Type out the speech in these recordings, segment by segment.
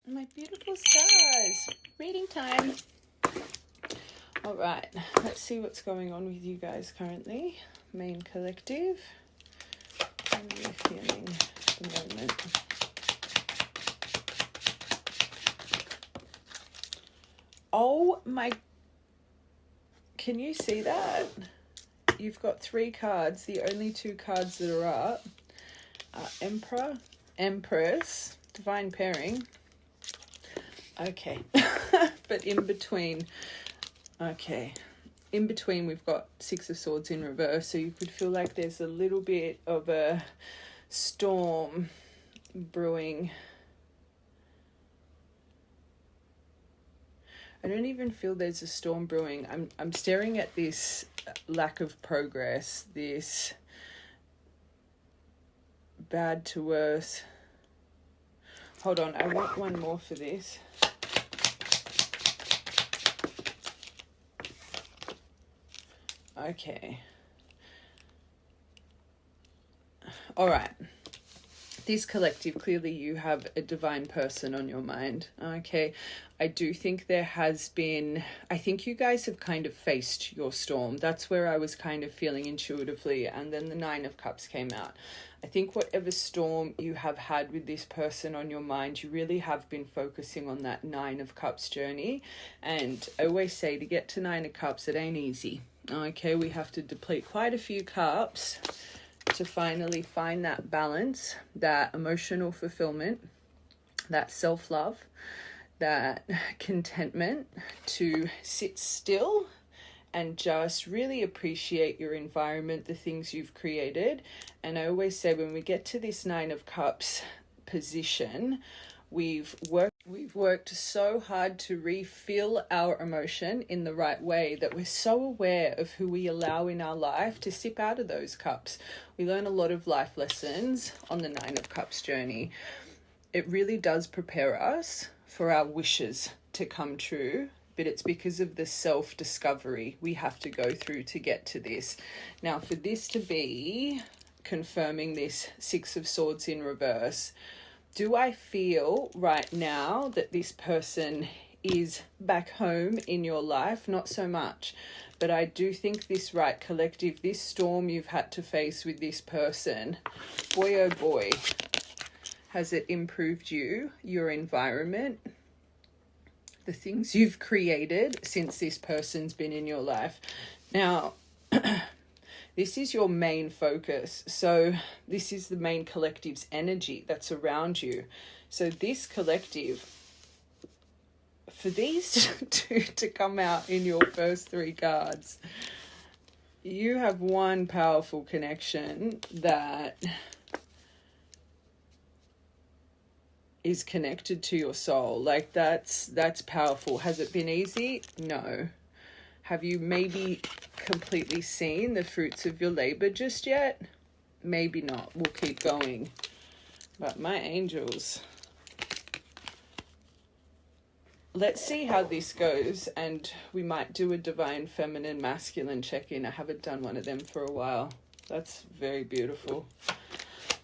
My beautiful stars, reading time. All right, let's see what's going on with you guys currently. Main collective. How are you feeling at the moment? Oh my, can you see that? You've got 3 cards. The only 2 cards that are up are Emperor, Empress, Divine Pairing. Okay, but in between, okay, in between we've got 6 of Swords in reverse, so you could feel like there's a little bit of a storm brewing. I don't even feel there's a storm brewing. I'm staring at this lack of progress, this bad to worse. Hold on, I want one more for this. Okay. All right. This collective, clearly you have a divine person on your mind. Okay. I do think there has been, I think you guys have kind of faced your storm. That's where I was kind of feeling intuitively. And then the 9 of Cups came out. I think whatever storm you have had with this person on your mind, you really have been focusing on that 9 of Cups journey. And I always say, to get to 9 of Cups, it ain't easy. Okay, we have to deplete quite a few cups to finally find that balance, that emotional fulfillment, that self-love, that contentment, to sit still and just really appreciate your environment, the things you've created. And I always say, when we get to this 9 of Cups position, we've worked so hard to refill our emotion in the right way that we're so aware of who we allow in our life to sip out of those cups. We learn a lot of life lessons on the 9 of Cups journey. It really does prepare us for our wishes to come true, but it's because of the self-discovery we have to go through to get to this. Now, for this to be confirming this 6 of Swords in reverse, do I feel right now that this person is back home in your life? Not so much. But I do think this, right, collective, this storm you've had to face with this person, boy oh boy, has it improved you, your environment, the things you've created since this person's been in your life. Now, this is your main focus. So this is the main collective's energy that's around you. So this collective, for these two to come out in your first 3 cards, you have one powerful connection that is connected to your soul. Like that's powerful. Has it been easy? No. Have you maybe completely seen the fruits of your labor just yet? Maybe not. We'll keep going. But my angels, let's see how this goes, and we might do a divine feminine masculine check-in. I haven't done one of them for a while. That's very beautiful.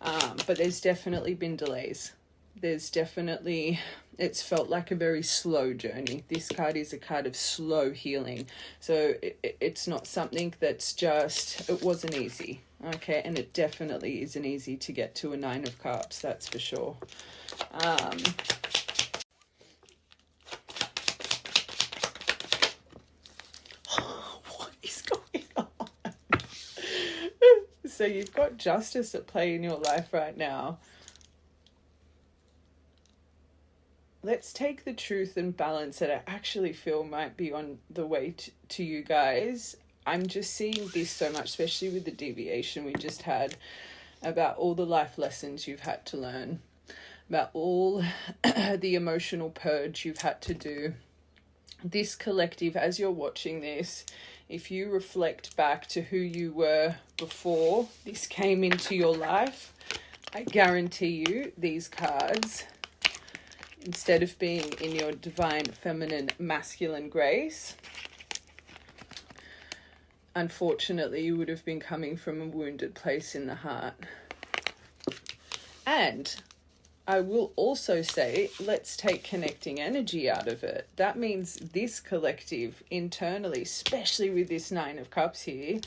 But there's definitely been delays. There's definitely, it's felt like a very slow journey. This card is a card of slow healing. So it's not something that's just, it wasn't easy. Okay, and it definitely isn't easy to get to a 9 of Cups, that's for sure. What is going on? So you've got justice at play in your life right now. Let's take the truth and balance that I actually feel might be on the way to you guys. I'm just seeing this so much, especially with the deviation we just had, about all the life lessons you've had to learn, about all the emotional purge you've had to do. This collective, as you're watching this, if you reflect back to who you were before this came into your life, I guarantee you these cards, instead of being in your divine feminine masculine grace, unfortunately you would have been coming from a wounded place in the heart. And I will also say, let's take connecting energy out of it. That means this collective internally, especially with this Nine of Cups here,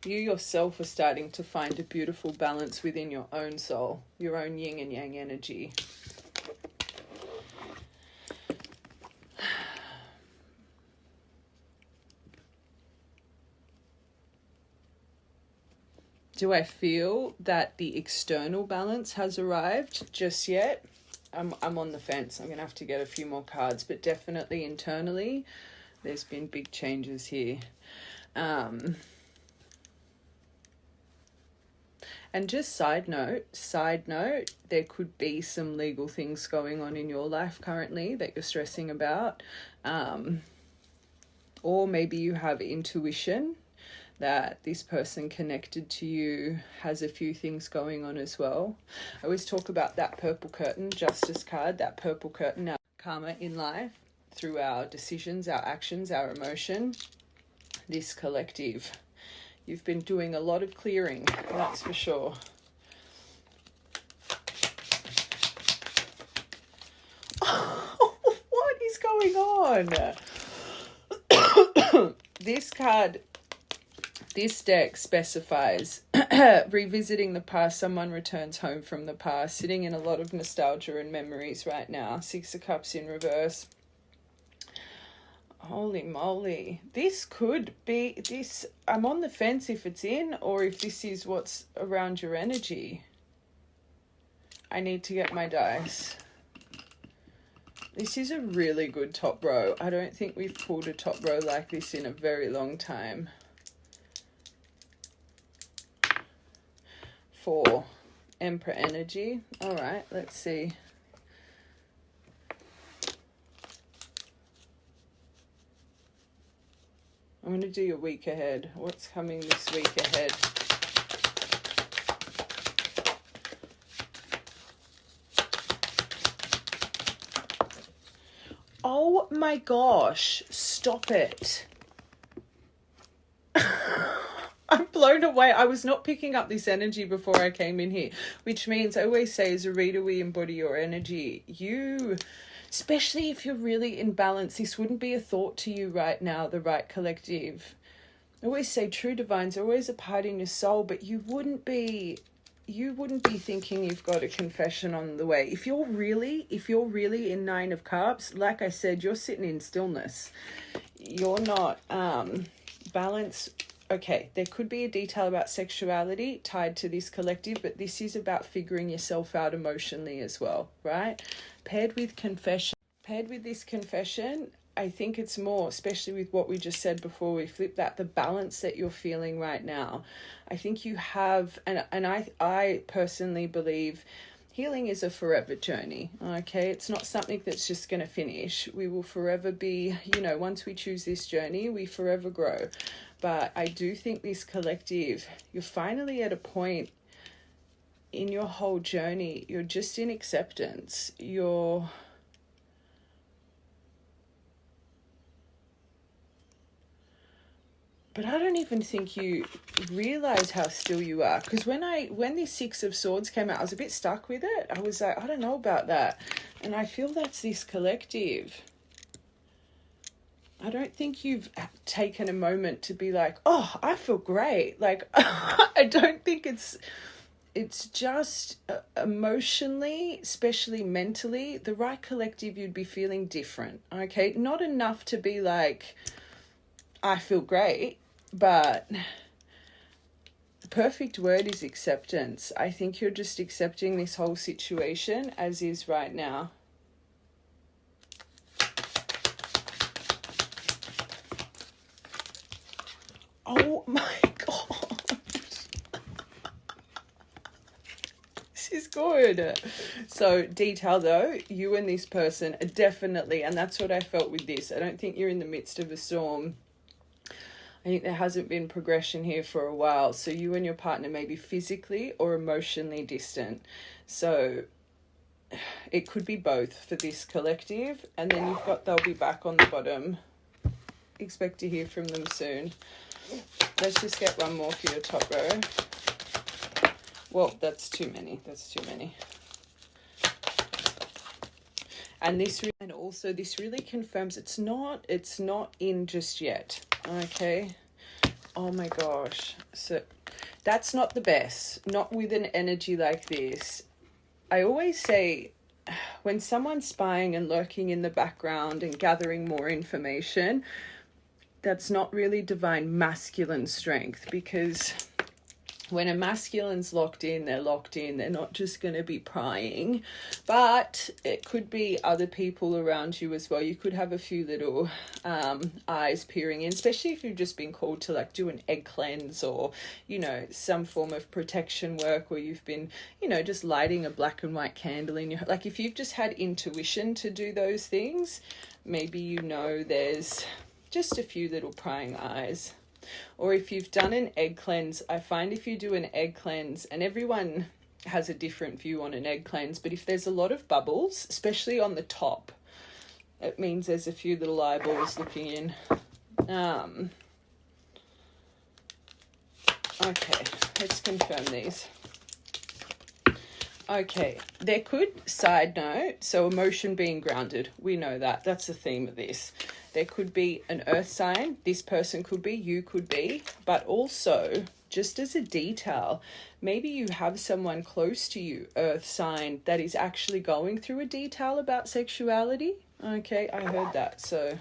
you yourself are starting to find a beautiful balance within your own soul, your own yin and yang energy. Do I feel that the external balance has arrived just yet? I'm on the fence. I'm going to have to get a few more cards, but definitely internally, there's been big changes here. And just side note, there could be some legal things going on in your life currently that you're stressing about. Or maybe you have intuition that this person connected to you has a few things going on as well. I always talk about that purple curtain, justice card, that purple curtain, our karma in life, through our decisions, our actions, our emotion. This collective, you've been doing a lot of clearing, that's for sure. What is going on? This card, this deck specifies revisiting the past. Someone returns home from the past, sitting in a lot of nostalgia and memories right now. Six of Cups in reverse. Holy moly. This could be this. I'm on the fence if it's in or if this is what's around your energy. I need to get my dice. This is a really good top row. I don't think we've pulled a top row like this in a very long time. 4, Emperor energy. All right, let's see. I'm going to do your week ahead. What's coming this week ahead? Oh my gosh, stop it. I'm blown away. I was not picking up this energy before I came in here, which means I always say as a reader, we embody your energy. You, especially if you're really in balance, this wouldn't be a thought to you right now, the right collective. I always say true divines are always a part in your soul, but you wouldn't be thinking you've got a confession on the way. If you're really in Nine of Cups, like I said, you're sitting in stillness. You're not balance. Okay, there could be a detail about sexuality tied to this collective, but this is about figuring yourself out emotionally as well, right? Paired with this confession, I think it's more, especially with what we just said before we flip that, the balance that you're feeling right now. I think you have, and I personally believe healing is a forever journey, okay? It's not something that's just going to finish. We will forever be, once we choose this journey, we forever grow. But I do think this collective, you're finally at a point in your whole journey, you're just in acceptance. But I don't even think you realize how still you are. Because when this Six of Swords came out, I was a bit stuck with it. I was like, I don't know about that. And I feel that's this collective. I don't think you've taken a moment to be like, oh, I feel great. Like, I don't think it's just emotionally, especially mentally, the right collective, you'd be feeling different, okay? Not enough to be like, I feel great, but the perfect word is acceptance. I think you're just accepting this whole situation as is right now. Oh my God. This is good. So detail though, you and this person are definitely, and that's what I felt with this. I don't think you're in the midst of a storm. I think there hasn't been progression here for a while. So you and your partner may be physically or emotionally distant. So it could be both for this collective. And then you've got they'll be back on the bottom. Expect to hear from them soon. Let's just get one more for your top row. Well, that's too many. And and also this really confirms it's not in just yet. Okay. Oh my gosh. So that's not the best. Not with an energy like this. I always say when someone's spying and lurking in the background and gathering more information, that's not really divine masculine strength, because when a masculine's locked in, they're locked in. They're not just going to be prying, but it could be other people around you as well. You could have a few little eyes peering in, especially if you've just been called to like do an egg cleanse or, you know, some form of protection work, or you've been, you know, just lighting a black and white candle in your, like if you've just had intuition to do those things, maybe, you know, there's just a few little prying eyes. Or if you've done an egg cleanse, I find if you do an egg cleanse, and everyone has a different view on an egg cleanse, but if there's a lot of bubbles, especially on the top, it means there's a few little eyeballs looking in. Okay, let's confirm these. Okay, there could, side note, so emotion being grounded, we know that. That's the theme of this. There could be an earth sign, this person could be, you could be, but also, just as a detail, maybe you have someone close to you, earth sign, that is actually going through a detail about sexuality. Okay, I heard that, so,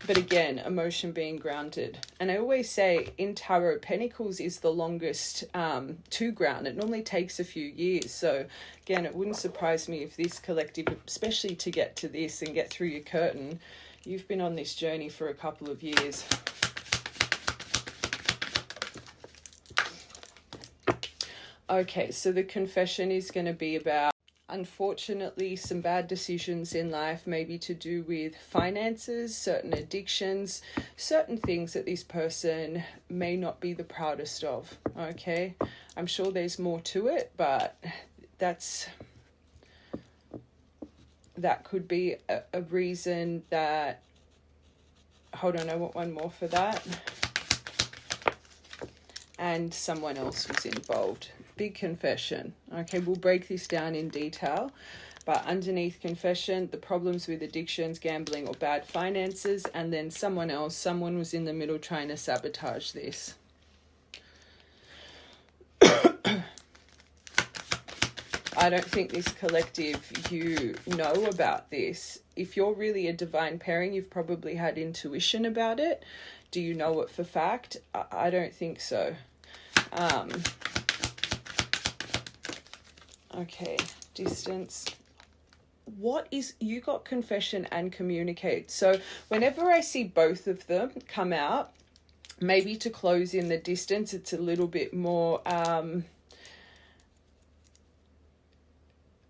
but again, emotion being grounded. And I always say in Tarot, Pentacles is the longest to ground. It normally takes a few years. So again, it wouldn't surprise me if this collective, especially to get to this and get through your curtain, you've been on this journey for a couple of years. Okay, so the confession is going to be about, unfortunately, some bad decisions in life, maybe to do with finances, certain addictions, certain things that this person may not be the proudest of. Okay, I'm sure there's more to it, but that could be a reason that, hold on, I want one more for that. And someone else was involved. Big confession. Okay, we'll break this down in detail. But underneath confession, the problems with addictions, gambling, or bad finances, and then someone was in the middle trying to sabotage this. I don't think this collective, you know about this. If you're really a divine pairing, you've probably had intuition about it. Do you know it for fact? I don't think so. Okay, distance. What is, you got confession and communicate. So whenever I see both of them come out, maybe to close in the distance, it's a little bit more,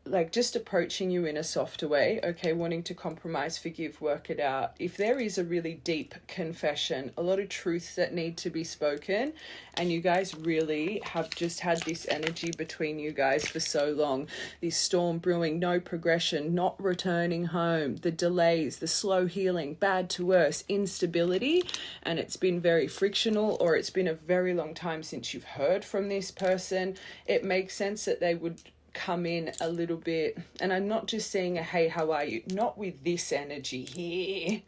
like just approaching you in a softer way, okay, wanting to compromise, forgive, work it out. If there is a really deep confession, a lot of truths that need to be spoken, and you guys really have just had this energy between you guys for so long, this storm brewing, no progression, not returning home, the delays, the slow healing, bad to worse, instability, and it's been very frictional, or it's been a very long time since you've heard from this person. It makes sense that they would come in a little bit, and I'm not just saying a hey, how are you, not with this energy here,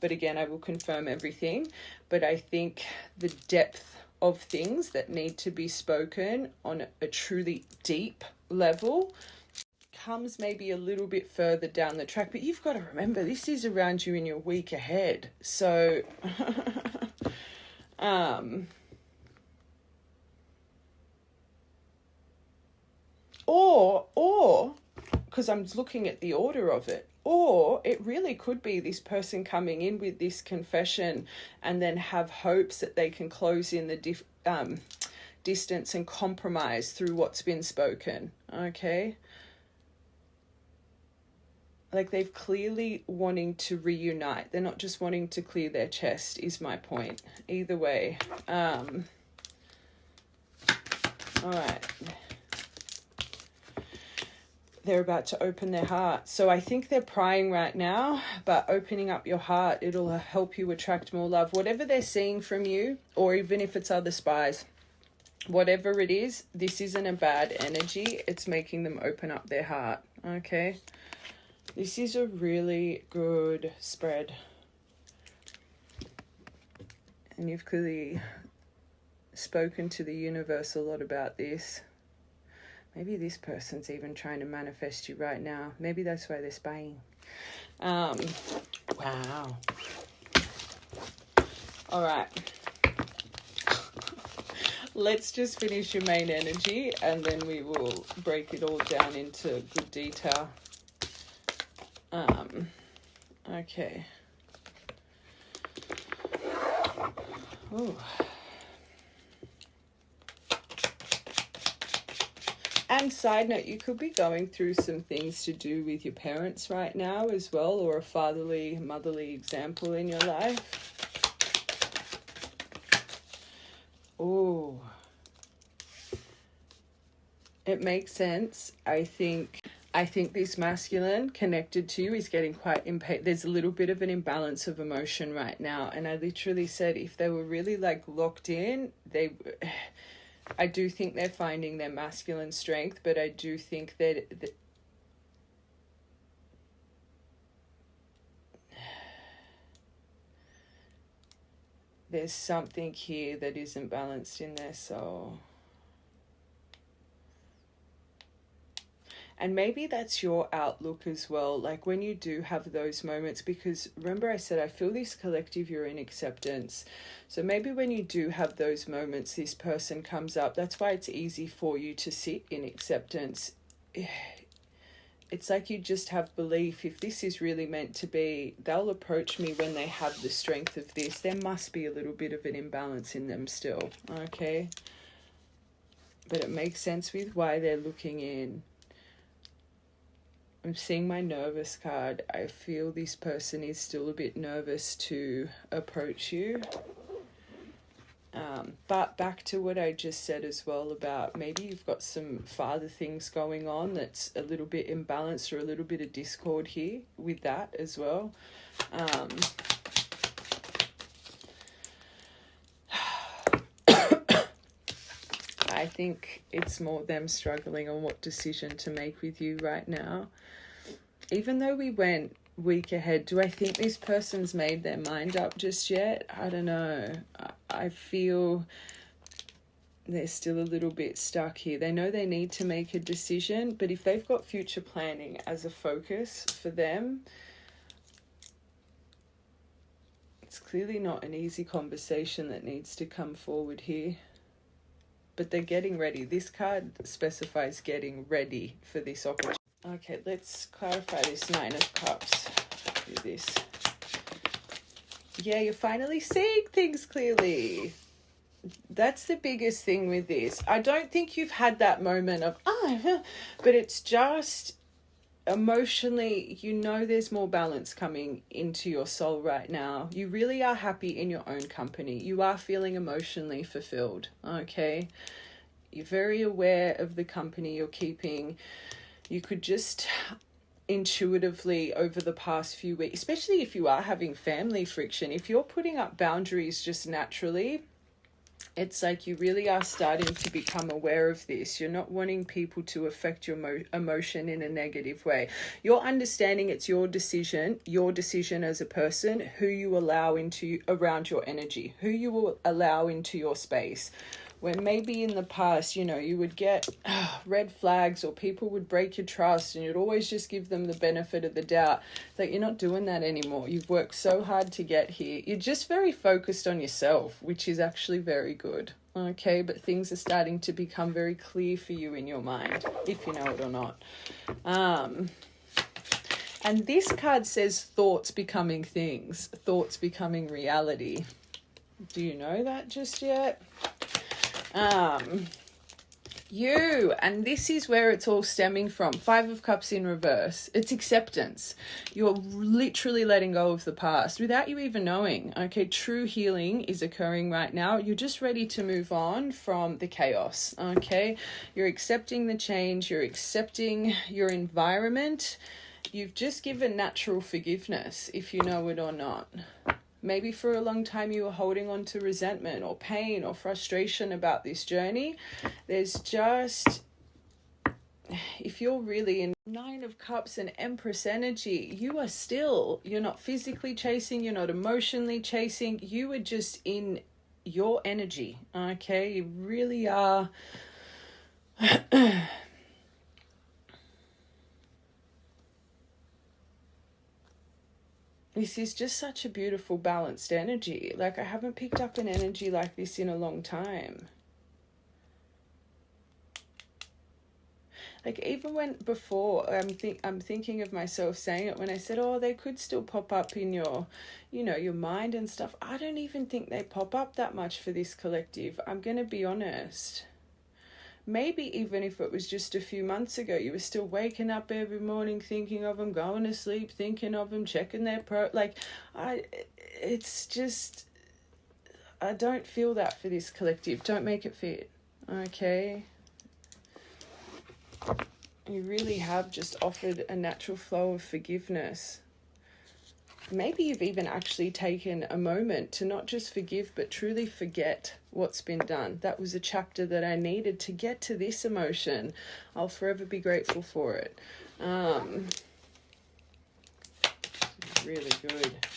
but again, I will confirm everything. But I think the depth of things that need to be spoken on a truly deep level comes maybe a little bit further down the track. But you've got to remember, this is around you in your week ahead, so or because I'm looking at the order of it, or it really could be this person coming in with this confession and then have hopes that they can close in the distance and compromise through what's been spoken. Okay, like they've clearly wanting to reunite. They're not just wanting to clear their chest, is my point. Either way. All right. They're about to open their heart. So I think they're prying right now, but opening up your heart, it'll help you attract more love. Whatever they're seeing from you, or even if it's other spies, Whatever it is, this isn't a bad energy. It's making them open up their heart, okay? This is a really good spread. And you've clearly spoken to the universe a lot about this. Maybe this person's even trying to manifest you right now. Maybe that's why they're spying. Wow. All right. Let's just finish your main energy and then we will break it all down into good detail. Okay. Ooh. And side note, you could be going through some things to do with your parents right now as well, or a fatherly, motherly example in your life. Oh, it makes sense. I think this masculine connected to you is getting quite impatient. There's a little bit of an imbalance of emotion right now. And I literally said if they were really like locked in, I do think they're finding their masculine strength, but I do think that there's something here that isn't balanced in their soul. And maybe that's your outlook as well, like when you do have those moments, because remember I said I feel this collective, you're in acceptance. So maybe when you do have those moments, this person comes up. That's why it's easy for you to sit in acceptance. It's like you just have belief. If this is really meant to be, they'll approach me when they have the strength of this. There must be a little bit of an imbalance in them still, okay? But it makes sense with why they're looking in. I'm seeing my nervous card. I feel this person is still a bit nervous to approach you. But back to what I just said as well about maybe you've got some father things going on that's a little bit imbalanced or a little bit of discord here with that as well. I think it's more them struggling on what decision to make with you right now. Even though we went week ahead, do I think this person's made their mind up just yet? I don't know. I feel they're still a little bit stuck here. They know they need to make a decision, but if they've got future planning as a focus for them, it's clearly not an easy conversation that needs to come forward here. But they're getting ready. This card specifies getting ready for this opportunity. Okay, let's clarify this Nine of Cups. Do this. Yeah, you're finally seeing things clearly. That's the biggest thing with this. I don't think you've had that moment of, but it's just emotionally, you know there's more balance coming into your soul right now. You really are happy in your own company. You are feeling emotionally fulfilled, okay? You're very aware of the company you're keeping. You could just intuitively over the past few weeks, especially if you are having family friction, if you're putting up boundaries just naturally, it's like you really are starting to become aware of this. You're not wanting people to affect your emotion in a negative way. You're understanding it's your decision as a person, who you allow around your energy, who you will allow into your space. When maybe in the past, you would get red flags or people would break your trust and you'd always just give them the benefit of the doubt. That you're not doing that anymore. You've worked so hard to get here. You're just very focused on yourself, which is actually very good. Okay, but things are starting to become very clear for you in your mind, if you know it or not. And this card says thoughts becoming things, thoughts becoming reality. Do you know that just yet? And this is where it's all stemming from. 5 of Cups in reverse. It's acceptance. You're literally letting go of the past without you even knowing. Okay, true healing is occurring right now. You're just ready to move on from the chaos. Okay, you're accepting the change. You're accepting your environment. You've just given natural forgiveness, if you know it or not. Maybe for a long time you were holding on to resentment or pain or frustration about this journey. There's just, if you're really in Nine of Cups and Empress energy, you're not physically chasing, you're not emotionally chasing, you are just in your energy, okay? You really are. This is just such a beautiful, balanced energy. Like, I haven't picked up an energy like this in a long time. Like, even when before, I'm thinking of myself saying it when I said, oh, they could still pop up in your, your mind and stuff. I don't even think they pop up that much for this collective. I'm going to be honest. Maybe even if it was just a few months ago, you were still waking up every morning thinking of them, going to sleep thinking of them, checking their it's just, I don't feel that for this collective. Don't make it fit, okay? You really have just offered a natural flow of forgiveness. Maybe you've even actually taken a moment to not just forgive, but truly forget what's been done. That was a chapter that I needed to get to this emotion. I'll forever be grateful for it. Really good.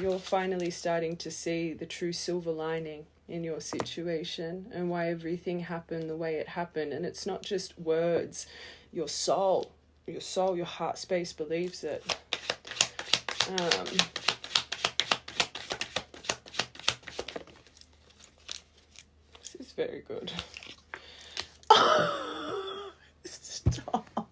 You're finally starting to see the true silver lining in your situation and why everything happened the way it happened. And it's not just words. Your soul, your heart space believes it. This is very good. Stop.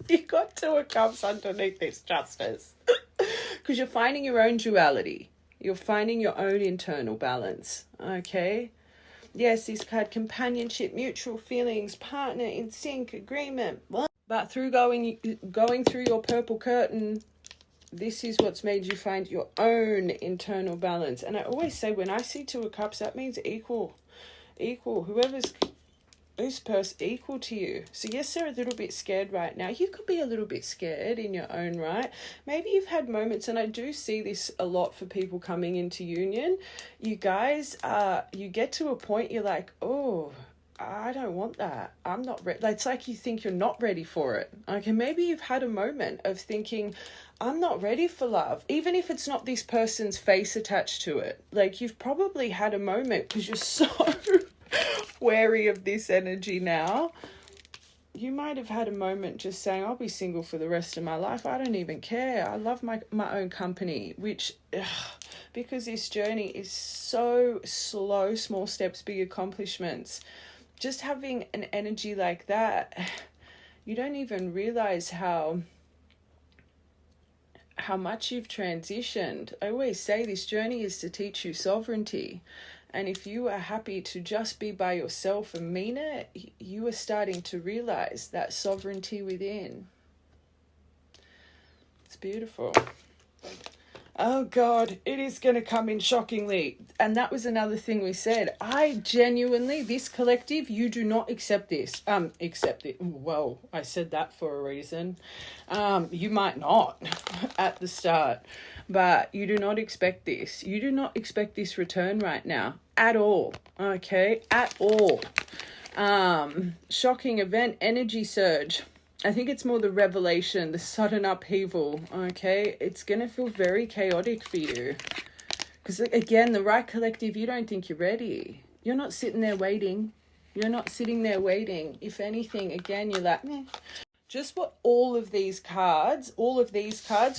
You got Two of Cups underneath this, Justice. Because you're finding your own duality. You're finding your own internal balance. Okay? Yes, this card, companionship, mutual feelings, partner, in sync, agreement. What? But through going through your purple curtain, this is what's made you find your own internal balance. And I always say, when I see Two of Cups, that means equal. Whoever's this person, equal to you. So yes, they're a little bit scared right now. You could be a little bit scared in your own right. Maybe you've had moments, and I do see this a lot for people coming into union. You guys, you get to a point you're like, oh, I don't want that. I'm not ready. It's like you think you're not ready for it. Okay, maybe you've had a moment of thinking, I'm not ready for love, even if it's not this person's face attached to it. Like, you've probably had a moment because you're so wary of this energy now. You might have had a moment just saying, I'll be single for the rest of my life. I don't even care. I love my own company, which, because this journey is so slow, small steps, big accomplishments. Just having an energy like that, you don't even realize how much you've transitioned. I always say this journey is to teach you sovereignty. And if you are happy to just be by yourself and mean it, you are starting to realize that sovereignty within. It's beautiful. Oh God, it is going to come in shockingly. And that was another thing we said. I genuinely, this collective, you do not accept this. Accept it. Whoa, I said that for a reason. You might not at the start, but you do not expect this. You do not expect this return right now at all. Okay, at all. Shocking event, energy surge. I think it's more the revelation, the sudden upheaval, okay? It's going to feel very chaotic for you. Because, again, the right collective, you don't think you're ready. You're not sitting there waiting. You're not sitting there waiting. If anything, again, you're like, meh. Just what all of these cards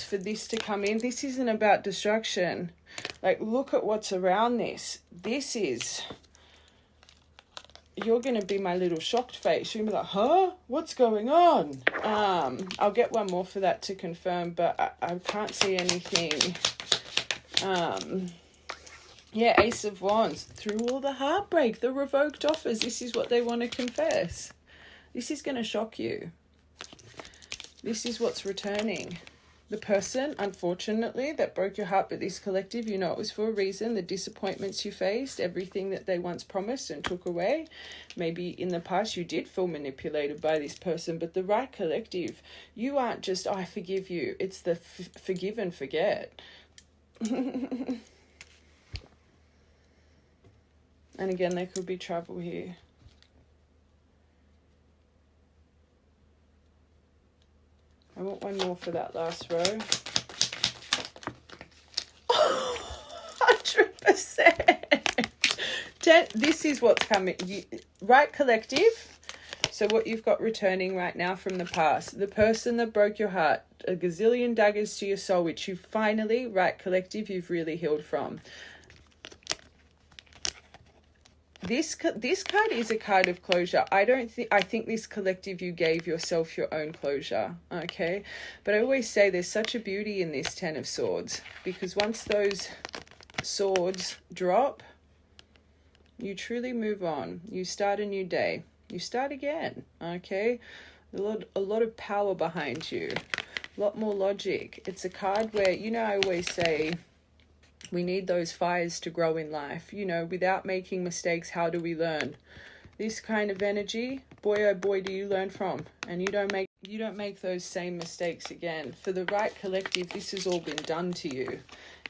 for this to come in, this isn't about destruction. Like, look at what's around this. This is... You're going to be my little shocked face. You're going to be like, huh? What's going on? I'll get one more for that to confirm, but I can't see anything. Yeah, Ace of Wands. Through all the heartbreak, the revoked offers, this is what they want to confess. This is going to shock you. This is what's returning. The person, unfortunately, that broke your heart, but this collective, you know it was for a reason. The disappointments you faced, everything that they once promised and took away. Maybe in the past you did feel manipulated by this person, but the right collective, you aren't just, oh, I forgive you. It's the forgive and forget. And again, there could be travel here. I want one more for that last row. 100%. This is what's coming. Right, collective? So what you've got returning right now from the past. The person that broke your heart. A gazillion daggers to your soul, which you finally, right, collective, you've really healed from. This card is a card of closure. I think this collective, you gave yourself your own closure, okay? But I always say there's such a beauty in this Ten of Swords, because once those swords drop, you truly move on. You start a new day. You start again, okay? A lot of power behind you. A lot more logic. It's a card where, you know, I always say, we need those fires to grow in life. You know, without making mistakes, how do we learn? This kind of energy, boy oh boy, do you learn from. And you don't make those same mistakes again. For the right collective, this has all been done to you.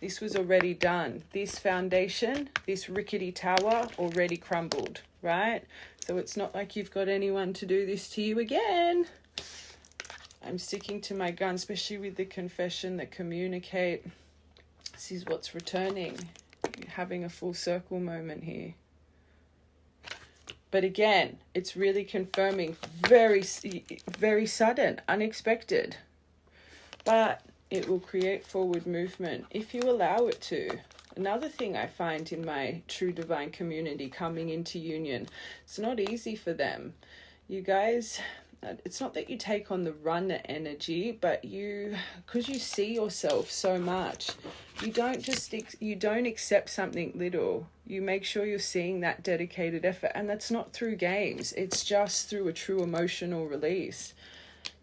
This was already done. This foundation, this rickety tower already crumbled, right? So it's not like you've got anyone to do this to you again. I'm sticking to my gun, especially with the confession, that communicate. This is what's returning. You're having a full circle moment here. But again, it's really confirming very, very sudden, unexpected. But it will create forward movement if you allow it to. Another thing I find in my true divine community coming into union, it's not easy for them. You guys, it's not that you take on the runner energy, but because you see yourself so much, you don't accept something little. You make sure you're seeing that dedicated effort, and that's not through games. It's just through a true emotional release.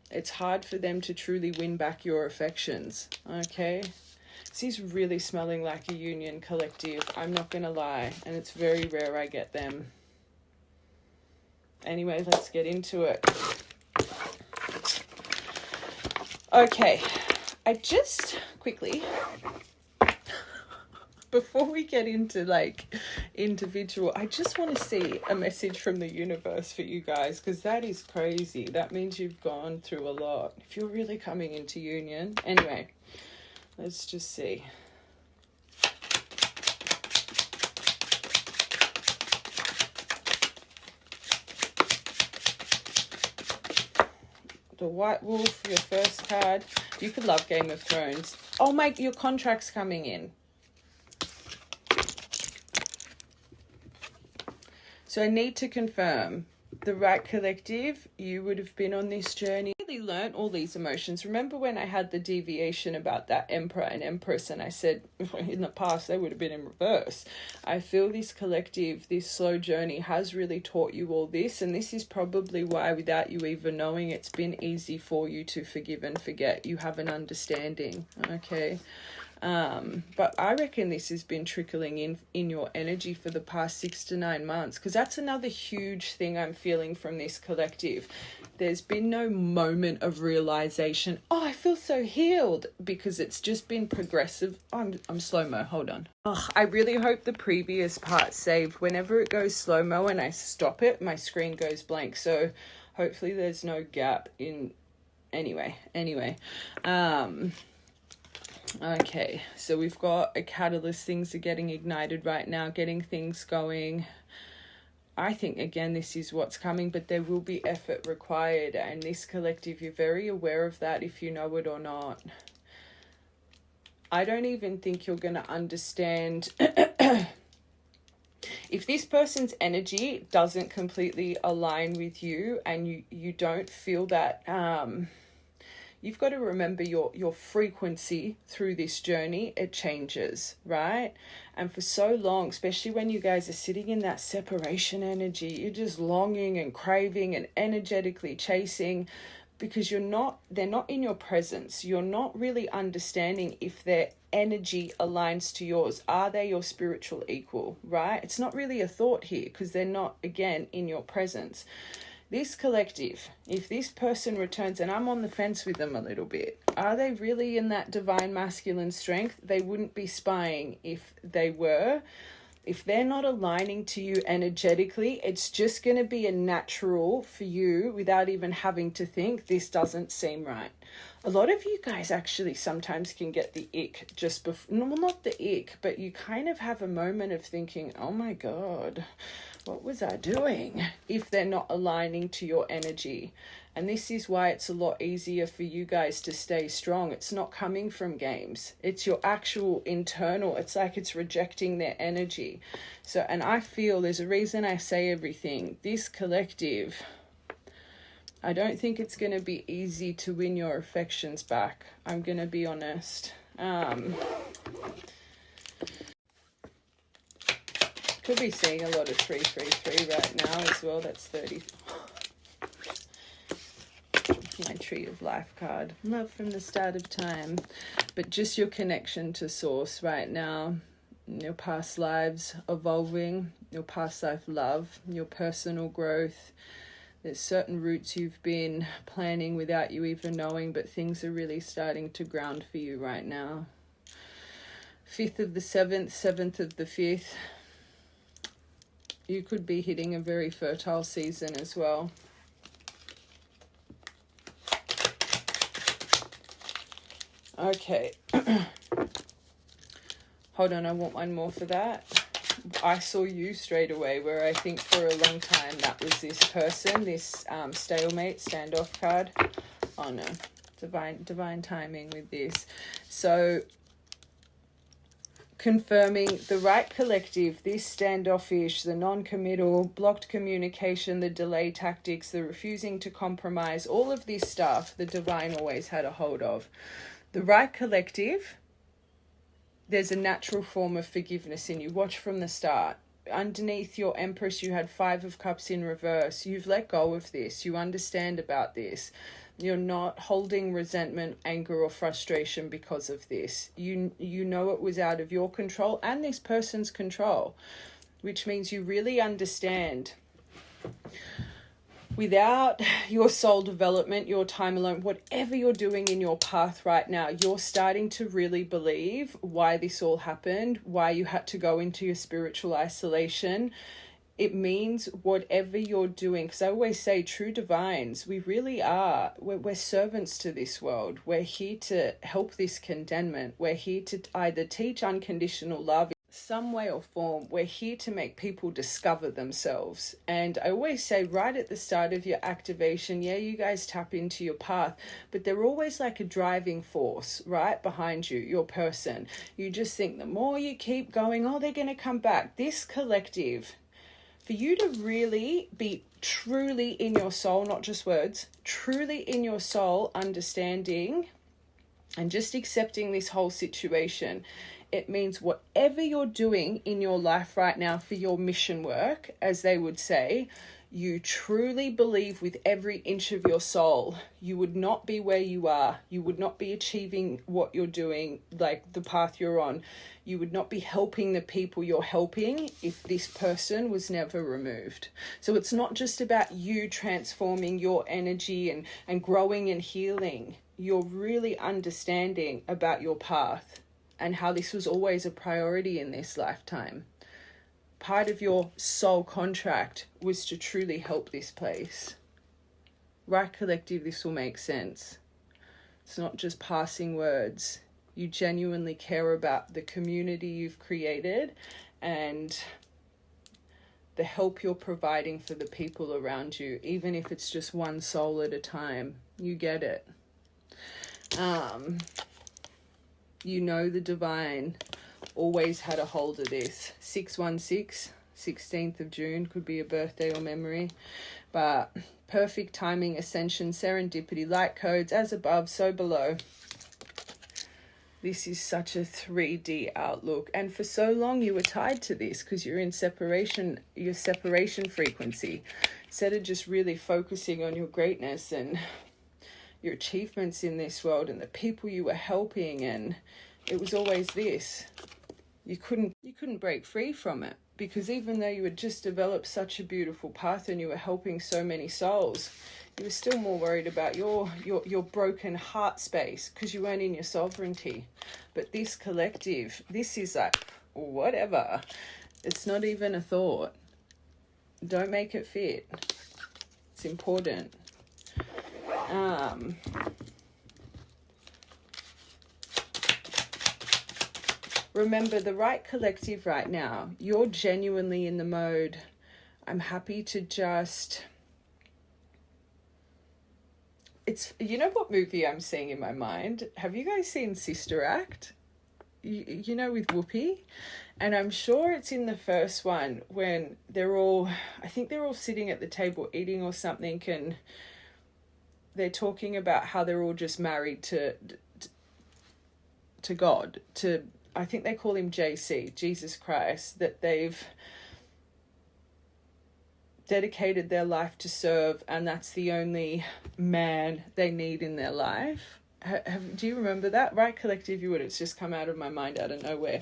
It's hard for them to truly win back your affections, okay? This is really smelling like a union collective. I'm not going to lie, and it's very rare I get them. Anyway, let's get into it. Okay, I just quickly, before we get into like individual, I just want to see a message from the universe for you guys, because that is crazy. That means you've gone through a lot if you're really coming into union. Anyway, let's just see. The White Wolf, your first card. You could love Game of Thrones. Oh my, your contract's coming in. So I need to confirm, the right collective, you would have been on this journey. Really learnt all these emotions. Remember when I had the deviation about that Emperor and Empress, and I said in the past they would have been in reverse. I feel this collective, this slow journey has really taught you all this, and this is probably why, without you even knowing, it's been easy for you to forgive and forget. You have an understanding, okay? But I reckon this has been trickling in your energy for the past 6 to 9 months, because that's another huge thing I'm feeling from this collective. There's been no moment of realization, oh, I feel so healed, because it's just been progressive. I'm slow-mo, hold on. Oh, I really hope the previous part saved. Whenever it goes slow-mo and I stop it, my screen goes blank, so hopefully there's no gap in... Anyway. Okay, so we've got a catalyst. Things are getting ignited right now, getting things going. I think, again, this is what's coming, but there will be effort required. And this collective, you're very aware of that if you know it or not. I don't even think you're going to understand... If this person's energy doesn't completely align with you and you don't feel that... You've got to remember your frequency through this journey, it changes, right? And for so long, especially when you guys are sitting in that separation energy, you're just longing and craving and energetically chasing, because they're not in your presence. You're not really understanding if their energy aligns to yours. Are they your spiritual equal, right? It's not really a thought here because they're not, again, in your presence. This collective, if this person returns, and I'm on the fence with them a little bit, are they really in that divine masculine strength? They wouldn't be spying if they were. If they're not aligning to you energetically, it's just going to be a natural for you without even having to think, this doesn't seem right. A lot of you guys actually sometimes can get the ick just before, no, not the ick, but you kind of have a moment of thinking, oh my God, what was I doing? If they're not aligning to your energy. And this is why it's a lot easier for you guys to stay strong. It's not coming from games. It's your actual internal. It's like it's rejecting their energy. So, and I feel there's a reason I say everything. This collective, I don't think it's going to be easy to win your affections back. I'm going to be honest. Could be seeing a lot of 333 right now as well. That's 30. My Tree of Life card. Love from the start of time. But just your connection to source right now. Your past lives evolving. Your past life love. Your personal growth. There's certain routes you've been planning without you even knowing, but things are really starting to ground for you right now. 5th of the 7th, 7th of the 5th. You could be hitting a very fertile season as well. Okay. Hold on, I want one more for that. I saw you straight away, where I think for a long time that was this person, this stalemate, standoff card. Oh no, divine timing with this. So confirming the right collective, this standoffish, the non-committal, blocked communication, the delay tactics, the refusing to compromise, all of this stuff the divine always had a hold of. The right collective, there's a natural form of forgiveness in you. Watch from the start. Underneath your Empress, you had 5 of Cups in reverse. You've let go of this. You understand about this. You're not holding resentment, anger, or frustration because of this. You know it was out of your control and this person's control, which means you really understand. Without your soul development, your time alone, whatever you're doing in your path right now, you're starting to really believe why this all happened, why you had to go into your spiritual isolation. It means whatever you're doing, because I always say true divines, we really are. We're servants to this world. We're here to help this contentment. We're here to either teach unconditional love in some way or form. We're here to make people discover themselves. And I always say right at the start of your activation, yeah, you guys tap into your path, but they're always like a driving force right behind you, your person. You just think the more you keep going, oh, they're going to come back. This collective, for you to really be truly in your soul, not just words, truly in your soul, understanding and just accepting this whole situation, it means whatever you're doing in your life right now for your mission work, as they would say, you truly believe with every inch of your soul, you would not be where you are. You would not be achieving what you're doing, like the path you're on. You would not be helping the people you're helping if this person was never removed. So it's not just about you transforming your energy and growing and healing. You're really understanding about your path and how this was always a priority in this lifetime. Part of your soul contract was to truly help this place. Right collective, this will make sense. It's not just passing words. You genuinely care about the community you've created and the help you're providing for the people around you, even if it's just one soul at a time. You get it. You know the divine always had a hold of this. 616, 16th of June, could be a birthday or memory. But perfect timing, ascension, serendipity, light codes, as above, so below. This is such a 3D outlook. And for so long you were tied to this because you're in separation, your separation frequency. Instead of just really focusing on your greatness and your achievements in this world and the people you were helping, and it was always this. you couldn't break free from it, because even though you had just developed such a beautiful path and you were helping so many souls, you were still more worried about your broken heart space because you weren't in your sovereignty. But this collective, this is like, whatever. It's not even a thought. Don't make it fit. It's important. Remember, the right collective right now, you're genuinely in the mode, I'm happy to just... It's, you know what movie I'm seeing in my mind? Have you guys seen Sister Act? You know, with Whoopi? And I'm sure it's in the first one when they're all, I think they're all sitting at the table eating or something, and they're talking about how they're all just married to God, to, I think they call him JC, Jesus Christ, that they've dedicated their life to serve, and that's the only man they need in their life. Do you remember that? Right collective, you would. It's just come out of my mind out of nowhere.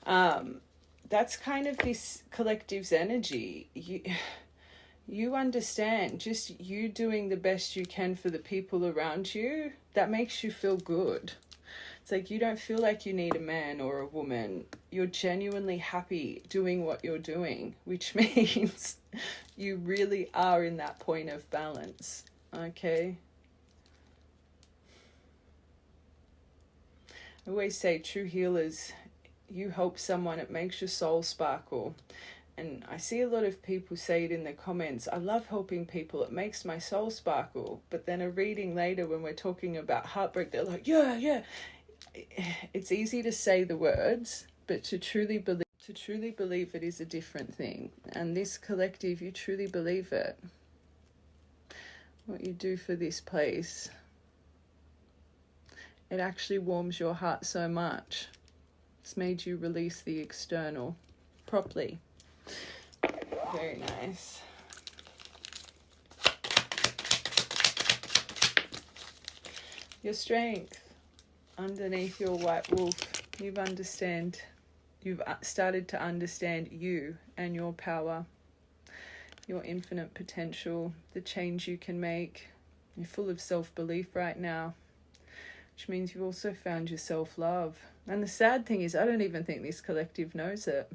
That's kind of this collective's energy. You understand, just you doing the best you can for the people around you, that makes you feel good. It's like you don't feel like you need a man or a woman. You're genuinely happy doing what you're doing, which means you really are in that point of balance. Okay? I always say, true healers, you help someone, it makes your soul sparkle. And I see a lot of people say it in the comments, I love helping people, it makes my soul sparkle. But then a reading later when we're talking about heartbreak, they're like, yeah. It's easy to say the words, but to truly believe it is a different thing. And this collective, you truly believe it. What you do for this place, it actually warms your heart so much. It's made you release the external properly. Very nice. Your strength underneath your white wolf. You've started to understand you and your power, your infinite potential, the change you can make. You're full of self-belief right now, which means you've also found your self-love. And the sad thing is, I don't even think this collective knows it.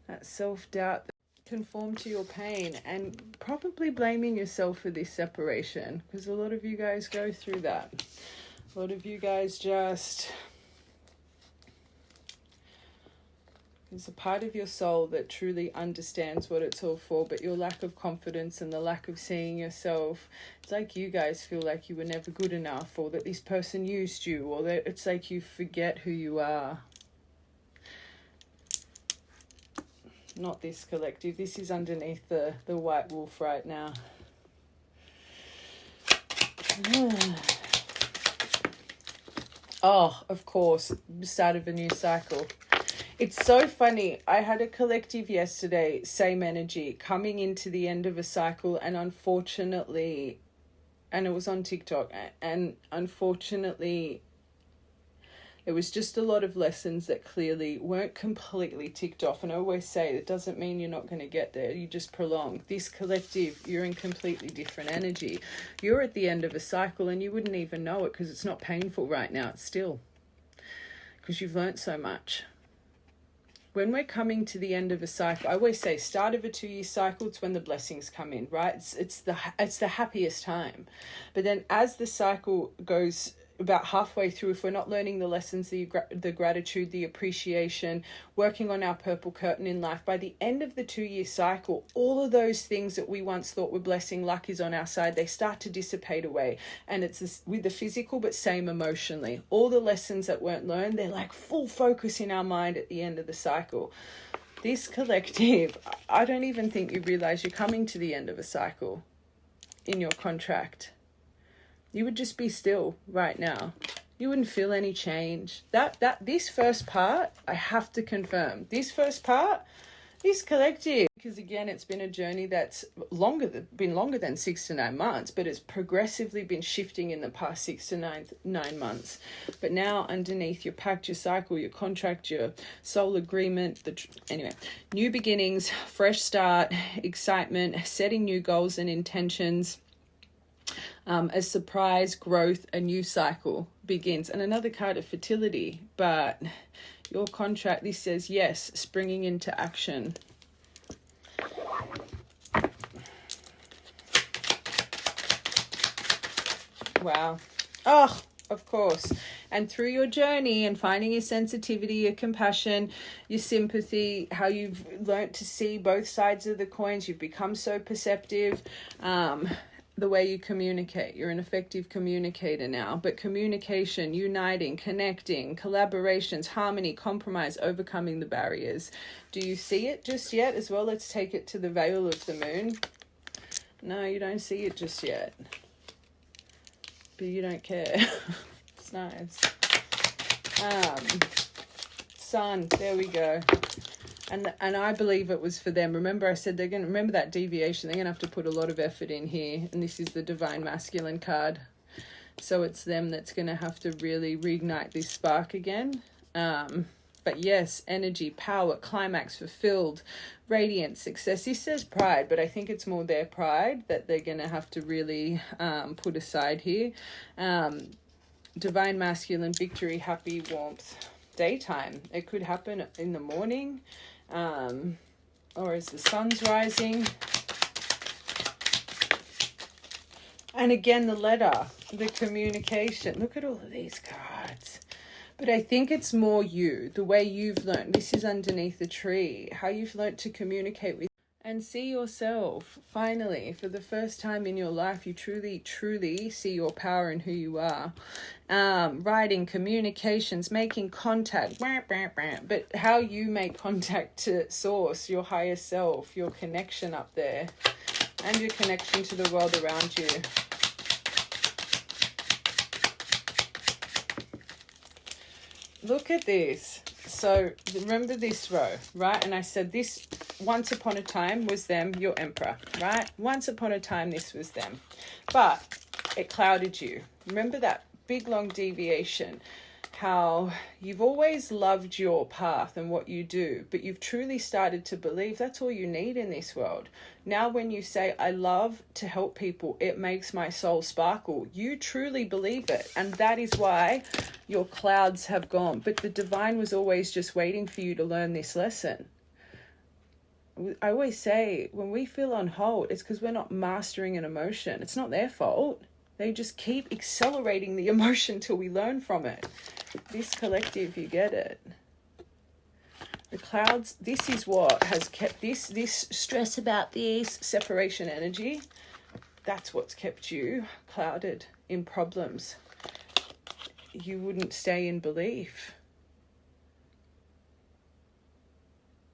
That self-doubt that conform to your pain, and probably blaming yourself for this separation, because a lot of you guys go through that. A lot of you guys just... There's a part of your soul that truly understands what it's all for, but your lack of confidence and the lack of seeing yourself, it's like you guys feel like you were never good enough, or that this person used you, or that it's like you forget who you are. Not this collective. This is underneath the white wolf right now. Oh, of course, start of a new cycle. It's so funny. I had a collective yesterday, same energy, coming into the end of a cycle, and unfortunately, and it was on TikTok, and unfortunately, it was just a lot of lessons that clearly weren't completely ticked off. And I always say, it doesn't mean you're not going to get there. You just prolong. This collective, you're in completely different energy. You're at the end of a cycle and you wouldn't even know it because it's not painful right now. It's still. Because you've learnt so much. When we're coming to the end of a cycle, I always say start of a 2-year cycle, it's when the blessings come in, right? It's the happiest time. But then as the cycle goes about halfway through, if we're not learning the lessons, the gratitude, the appreciation, working on our purple curtain in life, by the end of the 2-year cycle, all of those things that we once thought were blessing, luck is on our side, they start to dissipate away. And it's this, with the physical, but same emotionally. All the lessons that weren't learned, they're like full focus in our mind at the end of the cycle. This collective, I don't even think you realize you're coming to the end of a cycle in your contract. You would just be still right now. You wouldn't feel any change. This first part, I have to confirm. This first part, This collective, because again, it's been a journey that's been longer than 6 to 9 months, but it's progressively been shifting in the past 6 to 9 months. But now underneath your pact, your cycle, your contract, your soul agreement, anyway, new beginnings, fresh start, excitement, setting new goals and intentions. A surprise, growth, a new cycle begins. And another card of fertility, but your contract, this says yes, springing into action. Wow. Oh, of course. And through your journey and finding your sensitivity, your compassion, your sympathy, how you've learnt to see both sides of the coins, you've become so perceptive. The way you communicate, you're an effective communicator now. But communication, uniting, connecting, collaborations, harmony, compromise, overcoming the barriers. Do you see it just yet as well? Let's take it to the veil of the moon. No, you don't see it just yet. But you don't care. It's nice. Sun, there we go. And I believe it was for them. Remember I said they're going to, remember that deviation, they're going to have to put a lot of effort in here. And this is the Divine Masculine card. So it's them that's going to have to really reignite this spark again. But yes, energy, power, climax, fulfilled, radiant, success. This says pride, but I think it's more their pride that they're going to have to really put aside here. Divine Masculine, victory, happy, warmth, daytime. It could happen in the morning. Or as the sun's rising. And again, the letter, the communication. Look at all of these cards. But I think it's more you, the way you've learned. This is underneath the tree, how you've learned to communicate with and see yourself. Finally, for the first time in your life, you truly, truly see your power and who you are. Writing, communications, making contact, but how you make contact to source, your higher self, your connection up there, and your connection to the world around you. Look at this. So remember this row, right? And I said this once upon a time was them, your emperor, right? Once upon a time, this was them. But it clouded you. Remember that big, long deviation, how you've always loved your path and what you do, but you've truly started to believe that's all you need in this world. Now, when you say, I love to help people, it makes my soul sparkle, you truly believe it. And that is why your clouds have gone. But the divine was always just waiting for you to learn this lesson. I always say, when we feel on hold, it's because we're not mastering an emotion. It's not their fault. They just keep accelerating the emotion till we learn from it. This collective, you get it. The clouds, this is what has kept this stress about this separation energy. That's what's kept you clouded in problems. You wouldn't stay in belief.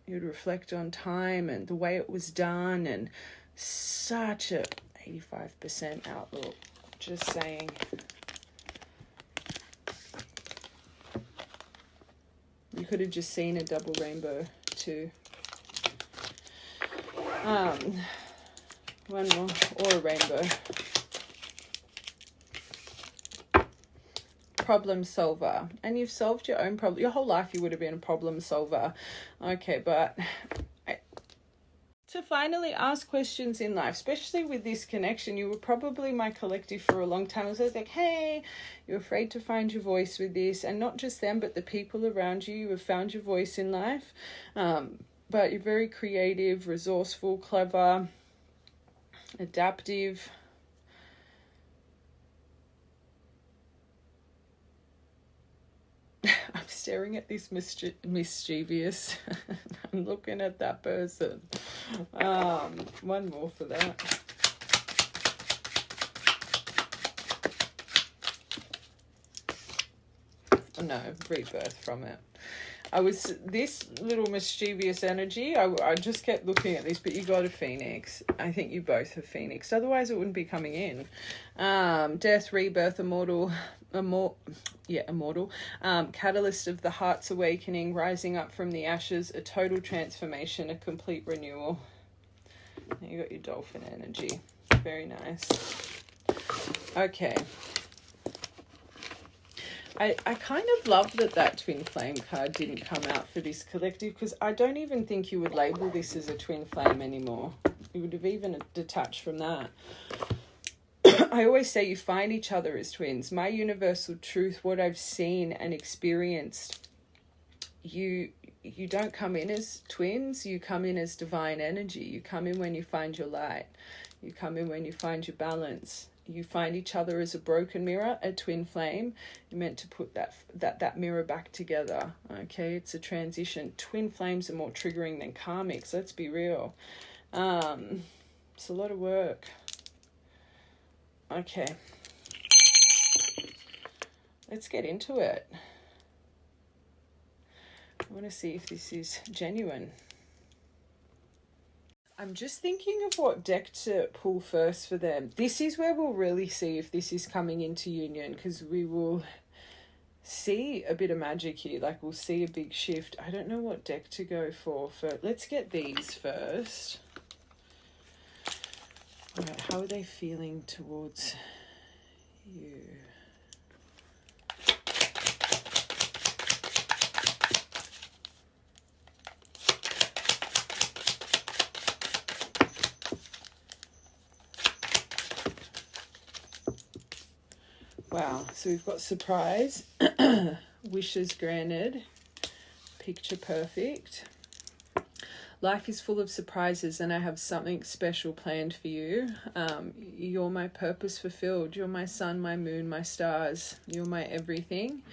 You'd reflect on time and the way it was done, and such a 85% outlook. Just saying. You could have just seen a double rainbow too. One more, or a rainbow. Problem solver. And you've solved your own problem. Your whole life you would have been a problem solver. Okay, but to finally ask questions in life, especially with this connection, you were probably my collective for a long time. I was like, hey, you're afraid to find your voice with this, and not just them, but the people around you. You have found your voice in life, but you're very creative, resourceful, clever, adaptive. I'm staring at this mischievous. I'm looking at that person. One more for that. No, rebirth from it. this little mischievous energy, I just kept looking at this, but you got a Phoenix. I think you both have Phoenix. Otherwise it wouldn't be coming in. Death, rebirth, immortal. Catalyst of the heart's awakening, rising up from the ashes, a total transformation, a complete renewal. You got your dolphin energy. Very nice. Okay. I kind of love that twin flame card didn't come out for this collective, because I don't even think you would label this as a twin flame anymore. You would have even detached from that. I always say you find each other as twins. My universal truth, what I've seen and experienced, you don't come in as twins, you come in as divine energy. You come in when you find your light. You come in when you find your balance. You find each other as a broken mirror, a twin flame. You're meant to put that mirror back together. Okay, it's a transition. Twin flames are more triggering than karmics, let's be real. It's a lot of work. Okay. Let's get into it. I want to see if this is genuine. I'm just thinking of what deck to pull first for them. This is where we'll really see if this is coming into union, because we will see a bit of magic here. Like, we'll see a big shift. I don't know what deck to go for. Let's get these first. All right, how are they feeling towards you? Wow, so we've got surprise, wishes granted, picture perfect. Life is full of surprises and I have something special planned for you. You're my purpose fulfilled. You're my sun, my moon, my stars. You're my everything.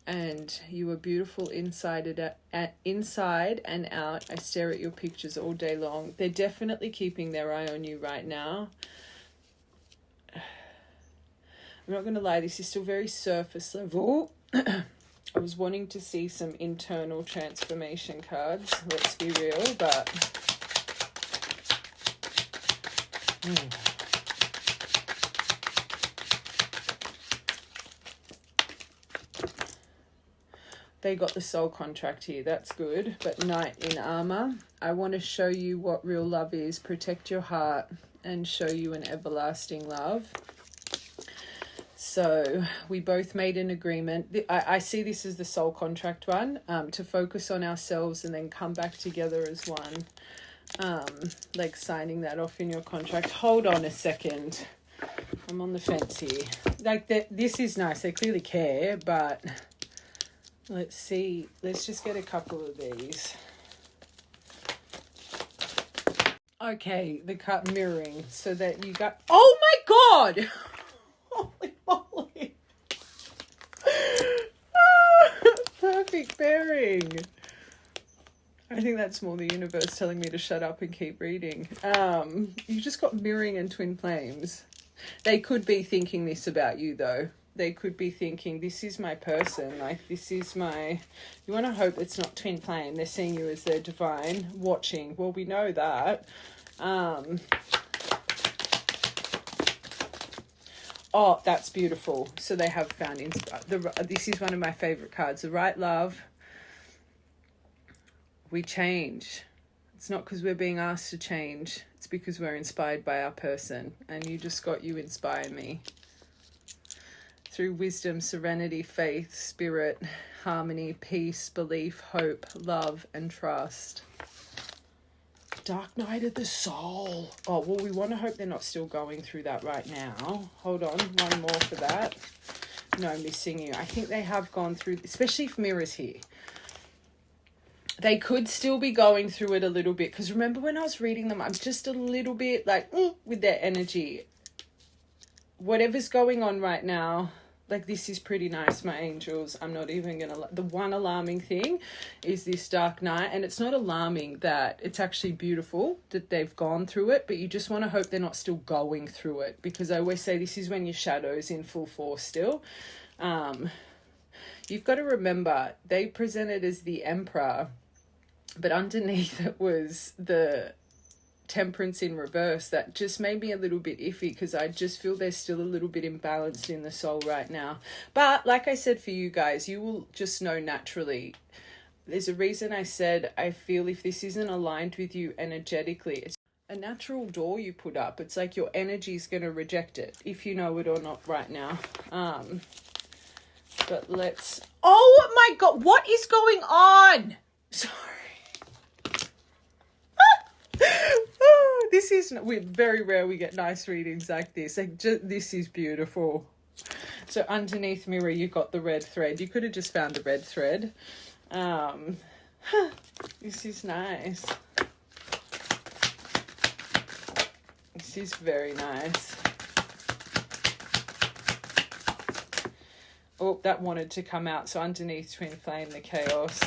And you are beautiful inside and out. I stare at your pictures all day long. They're definitely keeping their eye on you right now. I'm not going to lie, this is still very surface level. I was wanting to see some internal transformation cards, let's be real, but... They got the soul contract here, that's good. But Knight in armor, I want to show you what real love is, protect your heart, and show you an everlasting love. So we both made an agreement. I see this as the soul contract one, to focus on ourselves and then come back together as one. Like signing that off in your contract. Hold on a second. I'm on the fence here. Like, this is nice. They clearly care, but let's see. Let's just get a couple of these. Okay, the cut mirroring so that you got... Oh my God! Holy moly. Perfect pairing. I think that's more the universe telling me to shut up and keep reading. You just got mirroring and twin flames. They could be thinking this about you, though. They could be thinking, this is my person. Like, this is my... You want to hope it's not twin flame. They're seeing you as their divine, watching. Well, we know that. Oh, that's beautiful. So they have found... This is one of my favourite cards. The right love. We change. It's not because we're being asked to change. It's because we're inspired by our person. And you just got you inspire me. Through wisdom, serenity, faith, spirit, harmony, peace, belief, hope, love, and trust. Dark night of the soul. Oh, well, we want to hope they're not still going through that right now. Hold on, one more for that. No, missing you. I think they have gone through, especially if mirrors here. They could still be going through it a little bit. Because remember when I was reading them, I'm just a little bit like, with their energy. Whatever's going on right now, like, this is pretty nice, my angels. I'm not even going to... The one alarming thing is this dark night. And it's not alarming that it's actually beautiful that they've gone through it. But you just want to hope they're not still going through it. Because I always say this is when your shadow's in full force still. you've got to remember they presented as the Emperor, but underneath it was the Temperance in reverse. That just made me a little bit iffy, because I just feel they're still a little bit imbalanced in the soul right now. But like I said, for you guys, you will just know naturally. There's a reason I said I feel if this isn't aligned with you energetically, it's a natural door you put up. It's like your energy is going to reject it, if you know it or not right now. But let's... Oh my God, what is going on? Sorry. This is... We're very rare we get nice readings like this. Like, this is beautiful. So underneath Mirror, you got the red thread. You could have just found the red thread. This is nice. This is very nice. Oh, that wanted to come out. So underneath Twin Flame, the Chaos.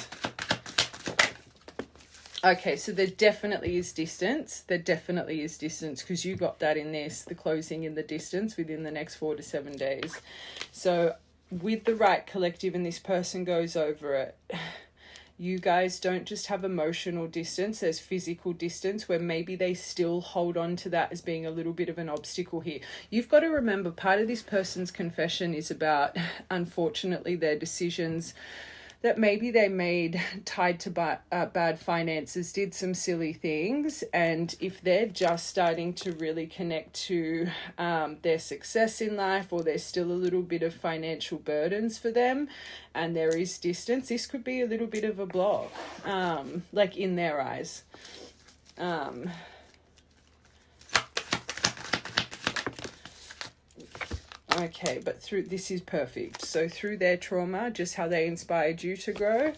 Okay, so there definitely is distance. There definitely is distance, because you got that in this, the closing in the distance within the next 4 to 7 days. So with the right collective, and this person goes over it, you guys don't just have emotional distance, there's physical distance where maybe they still hold on to that as being a little bit of an obstacle here. You've got to remember, part of this person's confession is about, unfortunately, their decisions that maybe they made tied to bad finances, did some silly things. And if they're just starting to really connect to their success in life, or there's still a little bit of financial burdens for them and there is distance, this could be a little bit of a block, like in their eyes. Okay, but through this is perfect. So through their trauma, just how they inspired you to grow,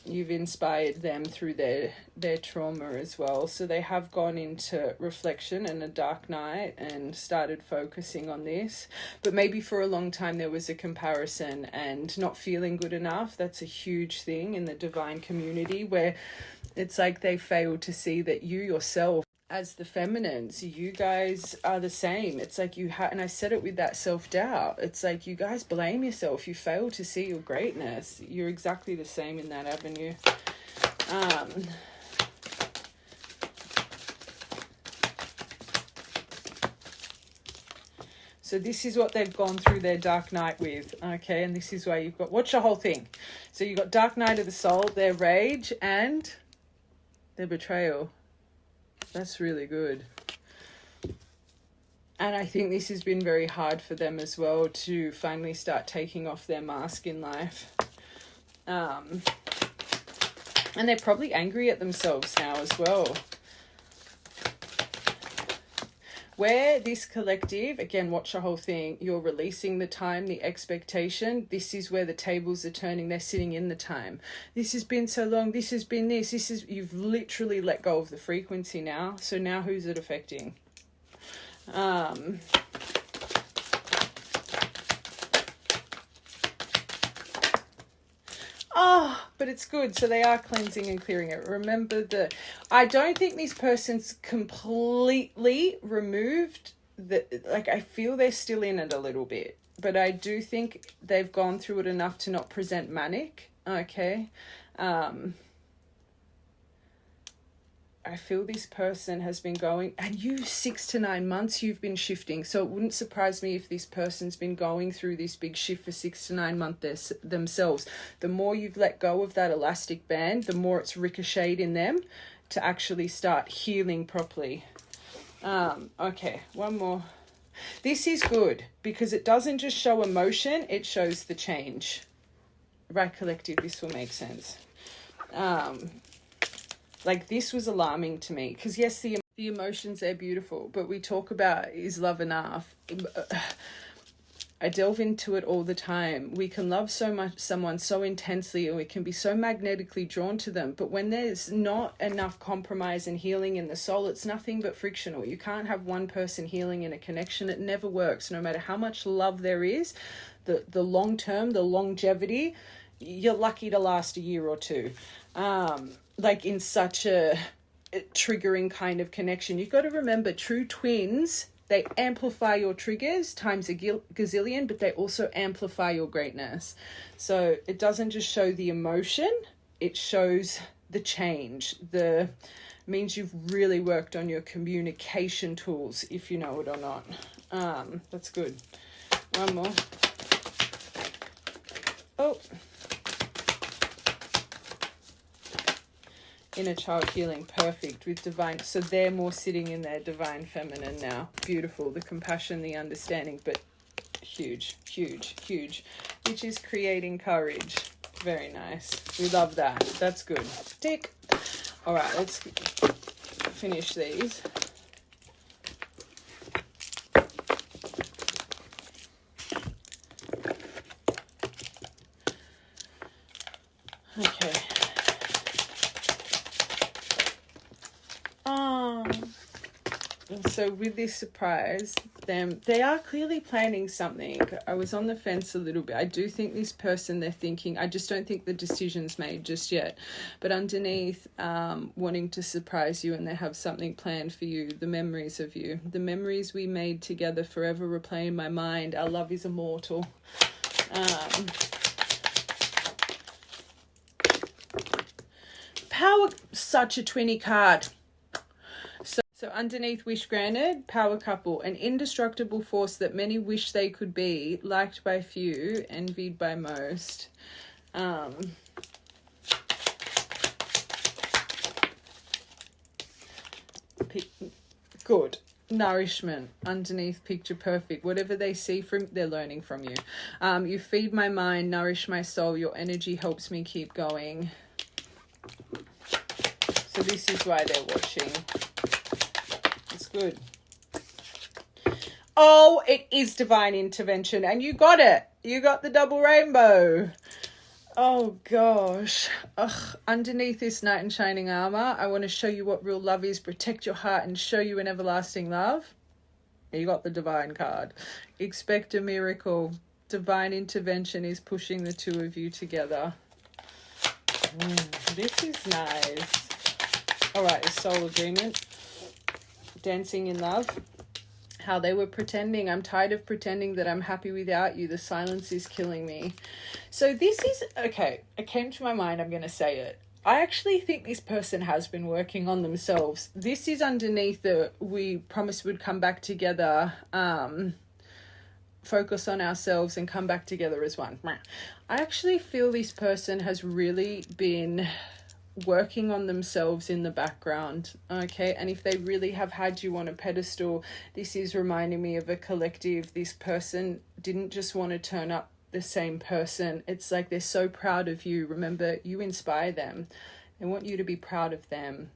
you've inspired them through their trauma as well. So they have gone into reflection and a dark night and started focusing on this. But maybe for a long time there was a comparison and not feeling good enough. That's a huge thing in the divine community, where it's like they failed to see that you yourself, as the feminines, you guys are the same. It's like and I said it with that self-doubt. It's like you guys blame yourself. You fail to see your greatness. You're exactly the same in that avenue. So this is what they've gone through their dark night with. Okay, and this is why you've got... Watch the whole thing. So you've got dark night of the soul, their rage, and their betrayal. That's really good. And I think this has been very hard for them as well, to finally start taking off their mask in life. And they're probably angry at themselves now as well. Where this collective, again, watch the whole thing, you're releasing the time, the expectation. This is where the tables are turning. They're sitting in the time. This has been so long. This has been this. You've literally let go of the frequency now. So now who's it affecting? But it's good. So they are cleansing and clearing it. Remember I don't think this person's completely removed I feel they're still in it a little bit, but I do think they've gone through it enough to not present manic. Okay. I feel this person has been going, and 6 to 9 months you've been shifting. So it wouldn't surprise me if this person's been going through this big shift for 6 to 9 months themselves. The more you've let go of that elastic band, the more it's ricocheted in them to actually start healing properly. Okay, one more. This is good because it doesn't just show emotion, it shows the change. Right, collective, this will make sense. Like, this was alarming to me because, yes, the emotions are beautiful, but we talk about, is love enough? I delve into it all the time. We can love someone so intensely, and we can be so magnetically drawn to them, but when there's not enough compromise and healing in the soul, it's nothing but frictional. You can't have one person healing in a connection. It never works. No matter how much love there is, the long term, the longevity, you're lucky to last a year or two. Like in such a triggering kind of connection. You've got to remember, true twins They amplify your triggers times a gazillion, but they also amplify your greatness. So it doesn't just show the emotion, it shows the change. The means you've really worked on your communication tools, if you know it or not. That's good. One more. Oh. Inner child healing, perfect, with divine. So they're more sitting in their divine feminine now. Beautiful. The compassion, the understanding, but huge, huge, huge, which is creating courage. Very nice. We love that. That's good. Tick. All right, let's finish these. Okay. So with this surprise, they are clearly planning something. I was on the fence a little bit. I do think this person, they're thinking, I just don't think the decision's made just yet. But underneath, wanting to surprise you, and they have something planned for you, the memories of you. The memories we made together forever replay in my mind. Our love is immortal. Power, such a 20 card. So underneath wish granted, power couple, an indestructible force that many wish they could be, liked by few, envied by most. Good. Nourishment underneath, picture perfect. Whatever they see from, they're learning from you. You feed my mind, nourish my soul. Your energy helps me keep going. So this is why they're watching. It's good. Oh, it is divine intervention, and you got it. You got the double rainbow. Oh gosh. Ugh. Underneath this knight in shining armor, I want to show you what real love is, protect your heart, and show you an everlasting love. You got the divine card. Expect a miracle. Divine intervention is pushing the two of you together. This is nice. All right, a soul agreement. Dancing in love. How they were pretending. I'm tired of pretending that I'm happy without you. The silence is killing me. So this is, okay, it came to my mind, I'm going to say it. I actually think this person has been working on themselves. This is underneath the, we promised we'd come back together, focus on ourselves and come back together as one. I actually feel this person has really been working on themselves in the background, okay? And if they really have had you on a pedestal, this is reminding me of a collective. This person didn't just want to turn up the same person. It's like they're so proud of you. Remember, you inspire them. They want you to be proud of them.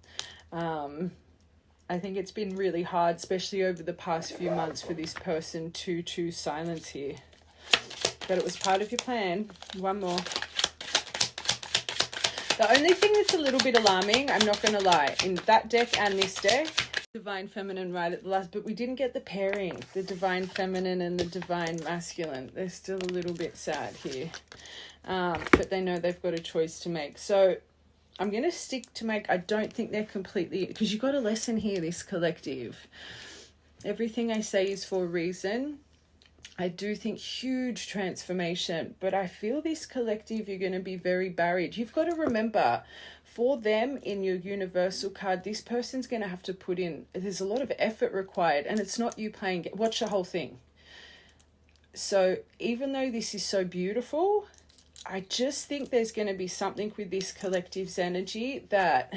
I think it's been really hard, especially over the past few months, for this person to choose silence here. But it was part of your plan. One more. The only thing that's a little bit alarming, I'm not going to lie, in that deck and this deck, divine feminine right at the last, but we didn't get the pairing, the divine feminine and the divine masculine. They're still a little bit sad here. But they know they've got a choice to make. So I'm going to stick to I don't think they're completely, because you've got a lesson here, this collective. Everything I say is for a reason. I do think huge transformation, but I feel this collective, you're going to be very buried. You've got to remember, for them in your universal card, this person's going to have to put in, there's a lot of effort required, and it's not you playing, watch the whole thing. So even though this is so beautiful, I just think there's going to be something with this collective's energy that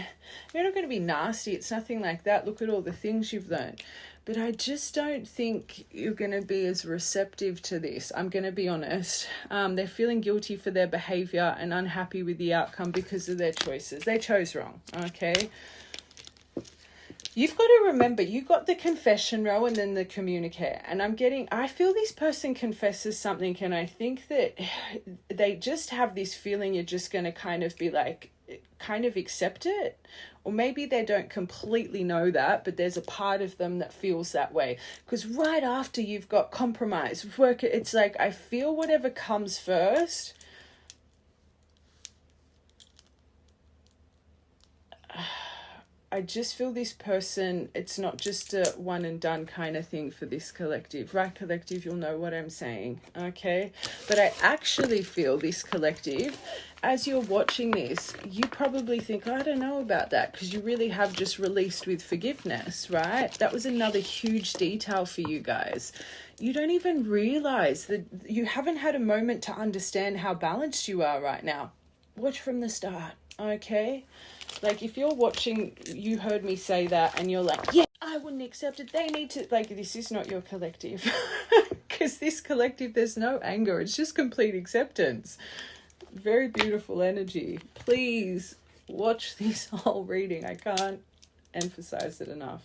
you're not going to be nasty. It's nothing like that. Look at all the things you've learned. But I just don't think you're going to be as receptive to this. I'm going to be honest. They're feeling guilty for their behavior and unhappy with the outcome because of their choices. They chose wrong, okay? You've got to remember, you got the confession row and then the communique. And I feel this person confesses something, and I think that they just have this feeling you're just going to kind of be like, kind of accept it. Or maybe they don't completely know that, but there's a part of them that feels that way. Because right after you've got compromise, work, it's like, I feel whatever comes first. I just feel this person, it's not just a one and done kind of thing for this collective, right? Collective, you'll know what I'm saying, okay? But I actually feel this collective, as you're watching this, you probably think, oh, I don't know about that, because you really have just released with forgiveness, right? That was another huge detail for you guys. You don't even realize that you haven't had a moment to understand how balanced you are right now. Watch from the start, okay? Like, if you're watching, you heard me say that and you're like, yeah, I wouldn't accept it, they need to, like, this is not your collective. Because this collective, there's no anger, it's just complete acceptance. Very beautiful energy. Please watch this whole reading. I can't emphasize it enough.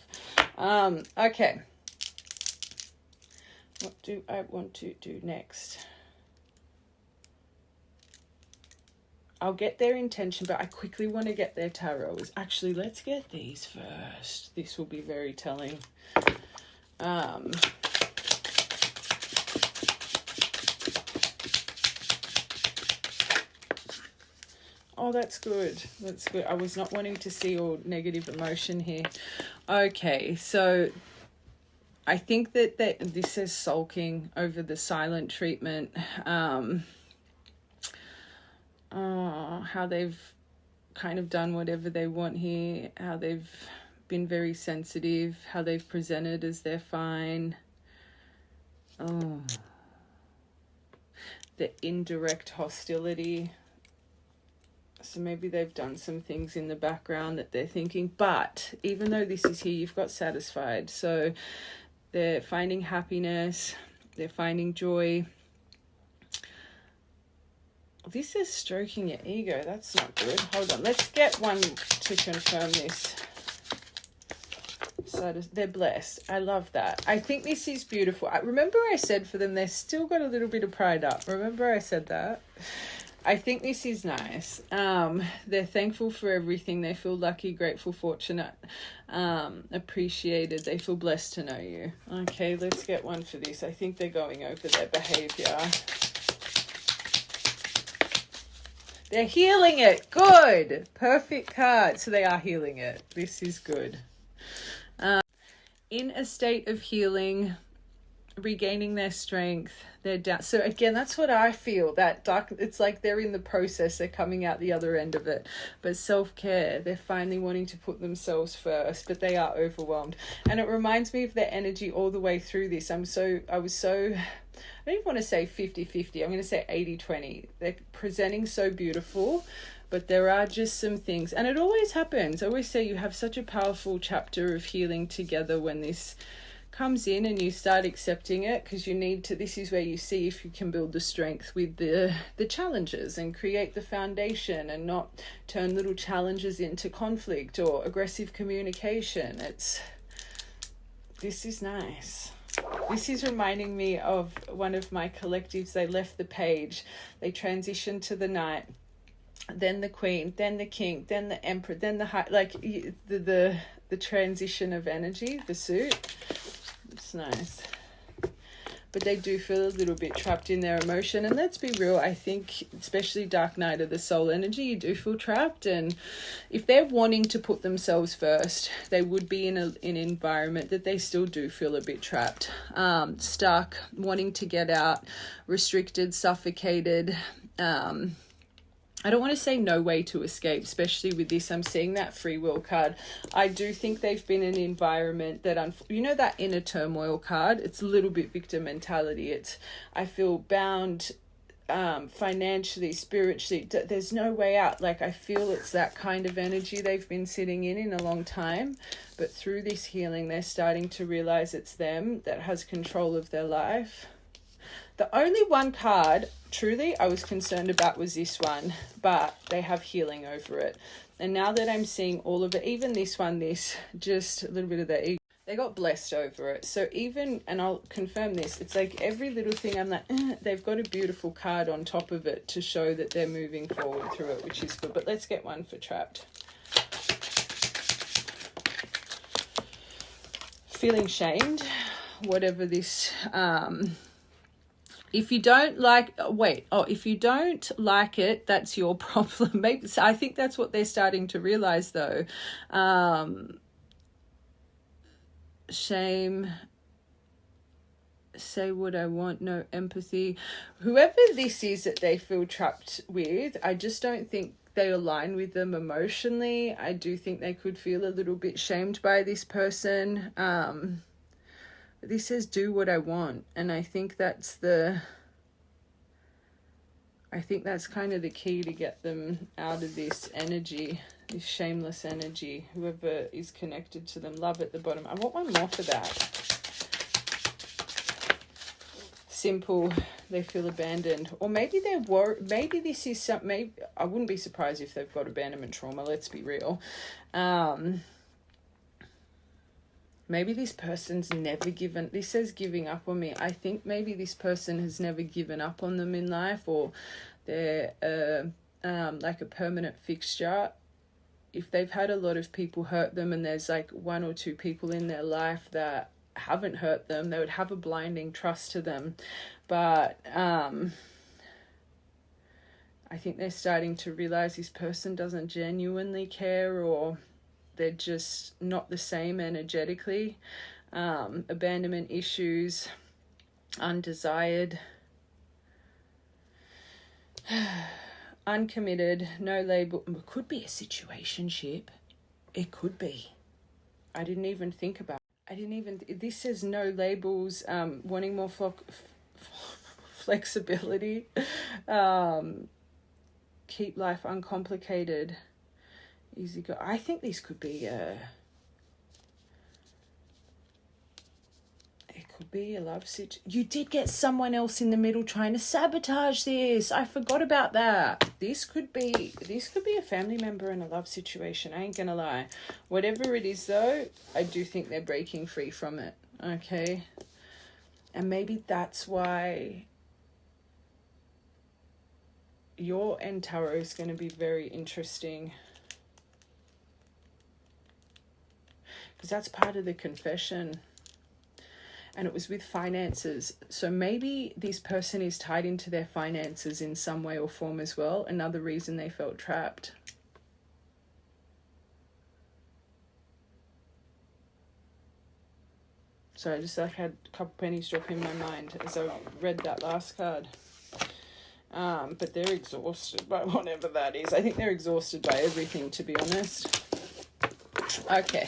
Okay. What do I want to do next? I'll get their intention, but I quickly want to get their tarots. Actually, let's get these first. This will be very telling. Oh, that's good. That's good. I was not wanting to see all negative emotion here. Okay, so I think that this says sulking over the silent treatment. How they've kind of done whatever they want here, how they've been very sensitive, how they've presented as they're fine. Oh, the indirect hostility. So maybe they've done some things in the background that they're thinking, but even though this is here, you've got satisfied. So they're finding happiness, they're finding joy. This is stroking your ego. That's not good. Hold on. Let's get one to confirm this. So they're blessed. I love that. I think this is beautiful. Remember I said for them, they've still got a little bit of pride up. Remember I said that? I think this is nice. They're thankful for everything. They feel lucky, grateful, fortunate, appreciated. They feel blessed to know you. Okay, let's get one for this. I think they're going over their behavior. They're healing it. Good. Perfect card. So they are healing it. This is good. In a state of healing, regaining their strength, they're down. So again, that's what I feel. That dark, it's like they're in the process. They're coming out the other end of it. But self-care, they're finally wanting to put themselves first, but they are overwhelmed. And it reminds me of their energy all the way through this. I don't even want to say 50-50. I'm going to say 80-20. They're presenting so beautiful, but there are just some things. And it always happens. I always say you have such a powerful chapter of healing together when this comes in and you start accepting it, because you need to, this is where you see if you can build the strength with the challenges and create the foundation and not turn little challenges into conflict or aggressive communication. This is nice. This is reminding me of one of my collectives. They left the page, they transitioned to the knight, then the queen, then the king, then the emperor, then the high, like the transition of energy, the suit. It's nice. But they do feel a little bit trapped in their emotion. And let's be real, I think, especially Dark Night of the Soul energy, you do feel trapped. And if they're wanting to put themselves first, they would be in an environment that they still do feel a bit trapped, stuck, wanting to get out, restricted, suffocated. I don't want to say no way to escape, especially with this. I'm seeing that free will card. I do think they've been in an environment that, you know, that inner turmoil card, it's a little bit victim mentality. It's, I feel bound financially, spiritually, there's no way out. Like, I feel it's that kind of energy they've been sitting in a long time. But through this healing, they're starting to realize it's them that has control of their life. The only one card, truly, I was concerned about was this one, but they have healing over it. And now that I'm seeing all of it, even this one, just a little bit of their ego, they got blessed over it. So even, and I'll confirm this, it's like every little thing I'm like, they've got a beautiful card on top of it to show that they're moving forward through it, which is good. But let's get one for trapped. Feeling shamed, whatever this If you don't like, if you don't like it, that's your problem. Maybe, I think that's what they're starting to realize though. Shame, say what I want, no empathy. Whoever this is that they feel trapped with, I just don't think they align with them emotionally. I do think they could feel a little bit shamed by this person. This says do what I want, and I think that's kind of the key to get them out of this energy, this shameless energy. Whoever is connected to them, love at the bottom. I want one more for that. Simple, they feel abandoned, or maybe they're worried. Maybe this is something. Maybe I wouldn't be surprised if they've got abandonment trauma. Let's be real. Maybe this person's never given, this says giving up on me. I think maybe this person has never given up on them in life, or they're like a permanent fixture. If they've had a lot of people hurt them and there's like one or two people in their life that haven't hurt them, they would have a blinding trust to them. But I think they're starting to realize this person doesn't genuinely care, or they're just not the same energetically. Abandonment issues, undesired, uncommitted, no label. It could be a situationship. It could be. I didn't even think about it. This says no labels, wanting more flexibility, keep life uncomplicated. Easy go. I think this could be it could be a love situation. You did get someone else in the middle trying to sabotage this. I forgot about that. This could be a family member in a love situation. I ain't gonna lie. Whatever it is though, I do think they're breaking free from it. Okay. And maybe that's why your end tarot is going to be very interesting. Because that's part of the confession, and it was with finances. So maybe this person is tied into their finances in some way or form as well. Another reason they felt trapped. So I just had a couple pennies drop in my mind as I read that last card. But they're exhausted by whatever that is. I think they're exhausted by everything, to be honest. Okay.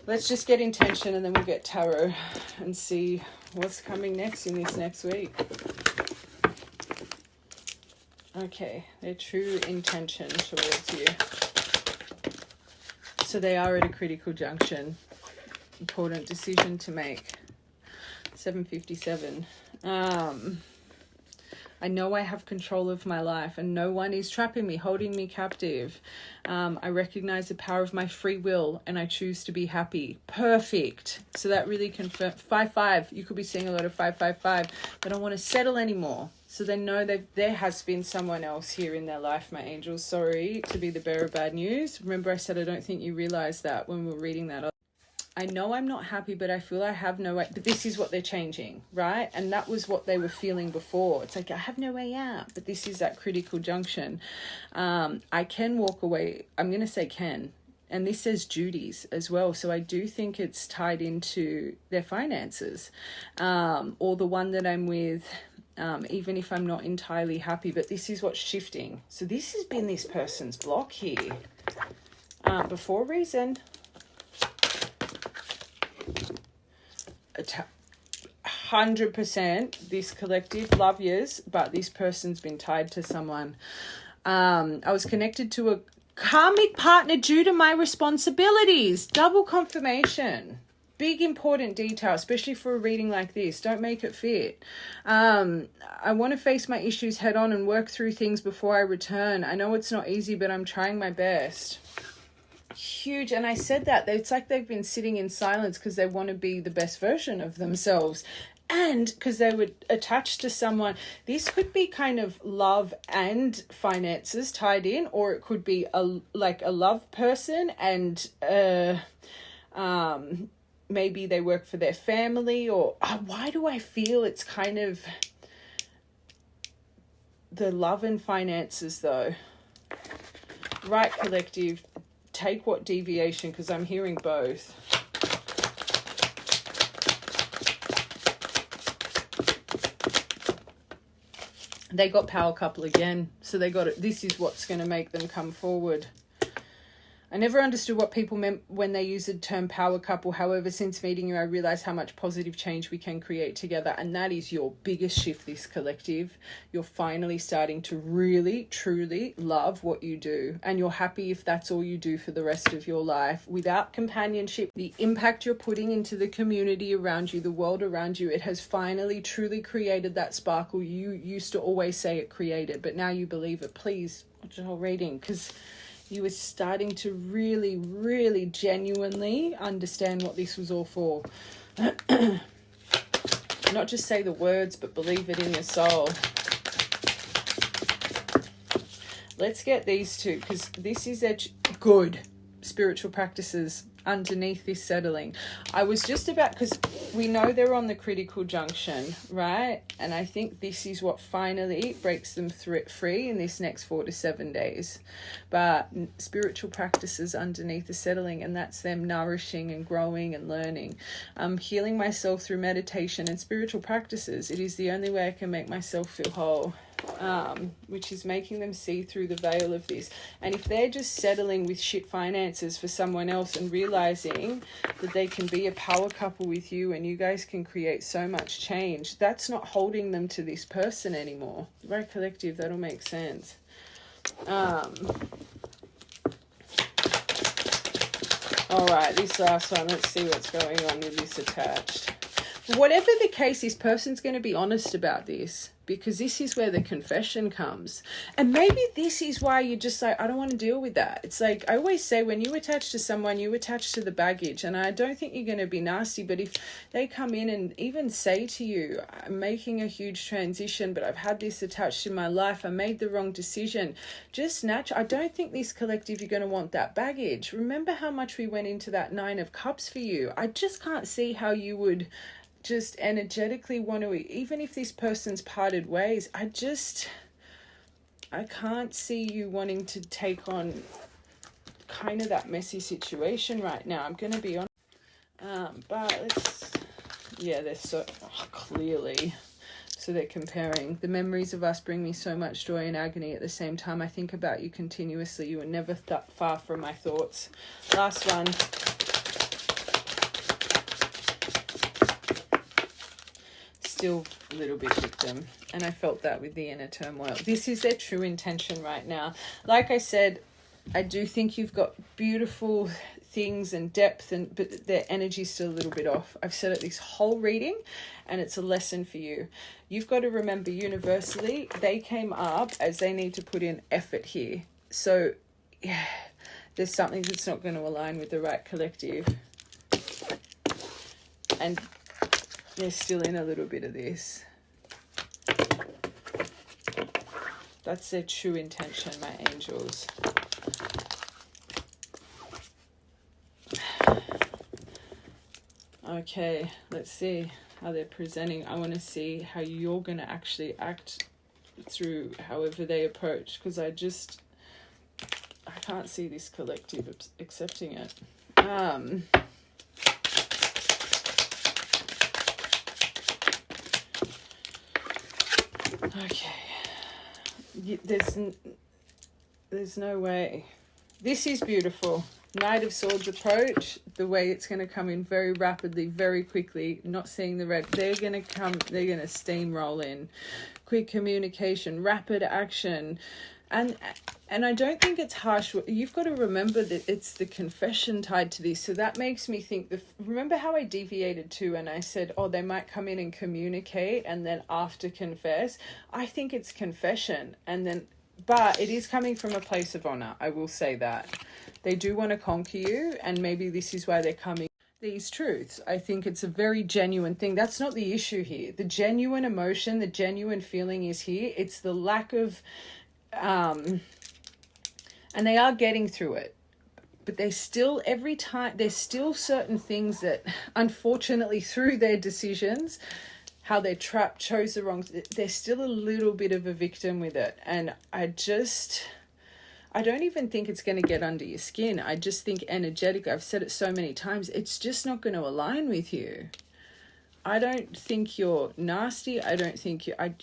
Let's just get intention and then we'll get tarot and see what's coming next in this next week. Okay, their true intention towards you. So they are at a critical junction. Important decision to make. 757. I know I have control of my life and no one is trapping me, holding me captive. I recognize the power of my free will and I choose to be happy. Perfect. So that really confirms. 5-5. You could be seeing a lot of 5-5-5. They don't want to settle anymore. So they know that there has been someone else here in their life, my angels. Sorry to be the bearer of bad news. Remember I said I don't think you realized that when we were reading that. I know I'm not happy, but I feel I have no way. But this is what they're changing, right? And that was what they were feeling before. It's like, I have no way out. But this is that critical junction. I can walk away. I'm going to say can. And this says duties as well. So I do think it's tied into their finances. Or the one that I'm with, even if I'm not entirely happy. But this is what's shifting. So this has been this person's block here. Before reason. 100% this collective love yous, but this person's been tied to someone. I was connected to a karmic partner due to my responsibilities. Double confirmation. Big important detail, especially for a reading like this. Don't make it fit. I want to face my issues head on and work through things before I return. I know it's not easy, but I'm trying my best. Huge. And I said that it's like they've been sitting in silence because they want to be the best version of themselves, and because they were attached to someone. This could be kind of love and finances tied in, or it could be a love person and maybe they work for their family, or why do I feel it's kind of the love and finances though? Right, collective, take what deviation, because I'm hearing both. They got power couple again, so they got it. This is what's going to make them come forward. I never understood what people meant when they used the term power couple. However, since meeting you, I realized how much positive change we can create together. And that is your biggest shift, this collective. You're finally starting to really, truly love what you do. And you're happy if that's all you do for the rest of your life. Without companionship, the impact you're putting into the community around you, the world around you, it has finally, truly created that sparkle you used to always say it created. But now you believe it. Please watch the whole reading, because you were starting to really, really genuinely understand what this was all for. Not just say the words, but believe it in your soul. Let's get these two, because this is good spiritual practices underneath this settling. I was just about, because we know they're on the critical junction, right? And I think this is what finally breaks them free in this next 4 to 7 days. But spiritual practices underneath the settling, and that's them nourishing and growing and learning. Healing myself through meditation and spiritual practices. It is the only way I can make myself feel whole. Which is making them see through the veil of this. And if they're just settling with shit finances for someone else and realizing that they can be a power couple with you and you guys can create so much change, that's not holding them to this person anymore. Right, collective, that'll make sense. All right, this last one, let's see what's going on with this attached. Whatever the case, this person's going to be honest about this, because this is where the confession comes. And maybe this is why you're just like, I don't want to deal with that. It's like, I always say, when you attach to someone, you attach to the baggage. And I don't think you're going to be nasty, but if they come in and even say to you, I'm making a huge transition, but I've had this attached in my life, I made the wrong decision, just I don't think this collective, you're going to want that baggage. Remember how much we went into that 9 of Cups for you. I just can't see how you would just energetically want to, even if this person's parted ways, I can't see you wanting to take on kind of that messy situation right now. I'm going to be honest. But they're so clearly. So they're comparing. The memories of us bring me so much joy and agony. At the same time, I think about you continuously. You were never far from my thoughts. Last one. Still a little bit victim, and I felt that with the inner turmoil. This is their true intention right now. Like I said, I do think you've got beautiful things and depth, but their energy's still a little bit off. I've said it this whole reading, and it's a lesson for you. You've got to remember, universally, they came up as they need to put in effort here. So yeah, there's something that's not going to align with the right collective, and they're still in a little bit of this. That's their true intention, my angels. Okay, let's see how they're presenting. I want to see how you're going to actually act through however they approach, because I can't see this collective accepting it. Okay, there's no way. This is beautiful. Knight of Swords approach, the way it's going to come in very rapidly, very quickly, not seeing the red. They're going to steamroll in. Quick communication, rapid action. And I don't think it's harsh. You've got to remember that it's the confession tied to this. So that makes me think, remember how I deviated too, and I said, oh, they might come in and communicate and then after confess. I think it's confession. But it is coming from a place of honor. I will say that. They do want to conquer you, and maybe this is why they're coming. These truths. I think it's a very genuine thing. That's not the issue here. The genuine emotion, the genuine feeling is here. It's the lack of... and they are getting through it. But there's still, every time, there's still certain things that, unfortunately, through their decisions, how they're trapped, chose the wrong, there's still a little bit of a victim with it. And I don't even think it's going to get under your skin. I just think energetic, I've said it so many times, it's just not going to align with you. I don't think you're nasty. I don't think I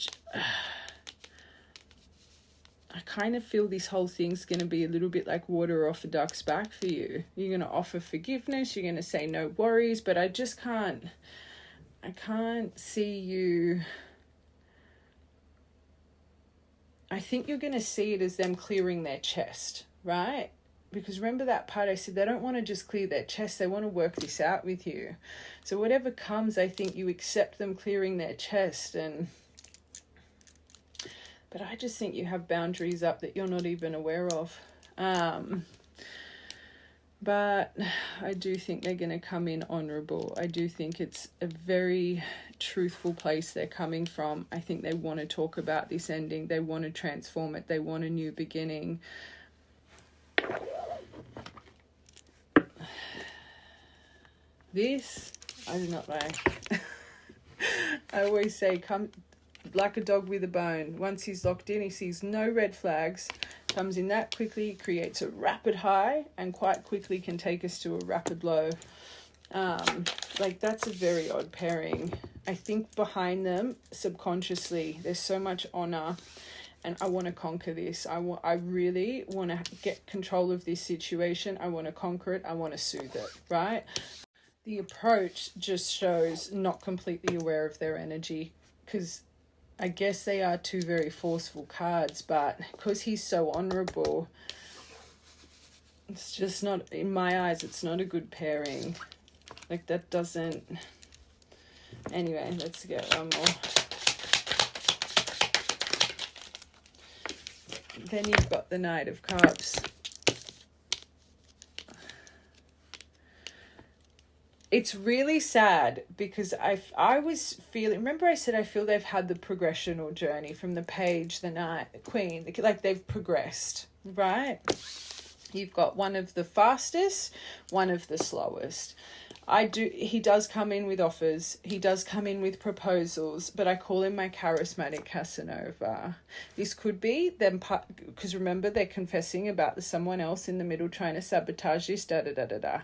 kind of feel this whole thing's going to be a little bit like water off a duck's back for you. You're going to offer forgiveness. You're going to say no worries, but I can't see you. I think you're going to see it as them clearing their chest, right? Because remember that part I said, they don't want to just clear their chest. They want to work this out with you. So whatever comes, I think you accept them clearing their chest. But I just think you have boundaries up that you're not even aware of. But I do think they're going to come in honourable. I do think it's a very truthful place they're coming from. I think they want to talk about this ending. They want to transform it. They want a new beginning. This, I do not like. I always say, come like a dog with a bone. Once he's locked in, he sees no red flags, comes in that quickly, creates a rapid high, and quite quickly can take us to a rapid low. Like, that's a very odd pairing. I think behind them, subconsciously, there's so much honor, and I want to conquer this. I really want to get control of this situation. I want to conquer it. I want to soothe it, right? The approach just shows not completely aware of their energy, because I guess they are two very forceful cards, but because he's so honourable, it's just not, in my eyes, it's not a good pairing. Like, that doesn't... Anyway, let's get one more. Then you've got the Knight of Cups. It's really sad because I was feeling, remember I said I feel they've had the progression or journey from the Page, the Knight, the Queen, like they've progressed, right? You've got one of the fastest, one of the slowest. He does come in with offers. He does come in with proposals, but I call him my charismatic Casanova. This could be them, because remember, they're confessing about someone else in the middle trying to sabotage this, da-da-da-da-da.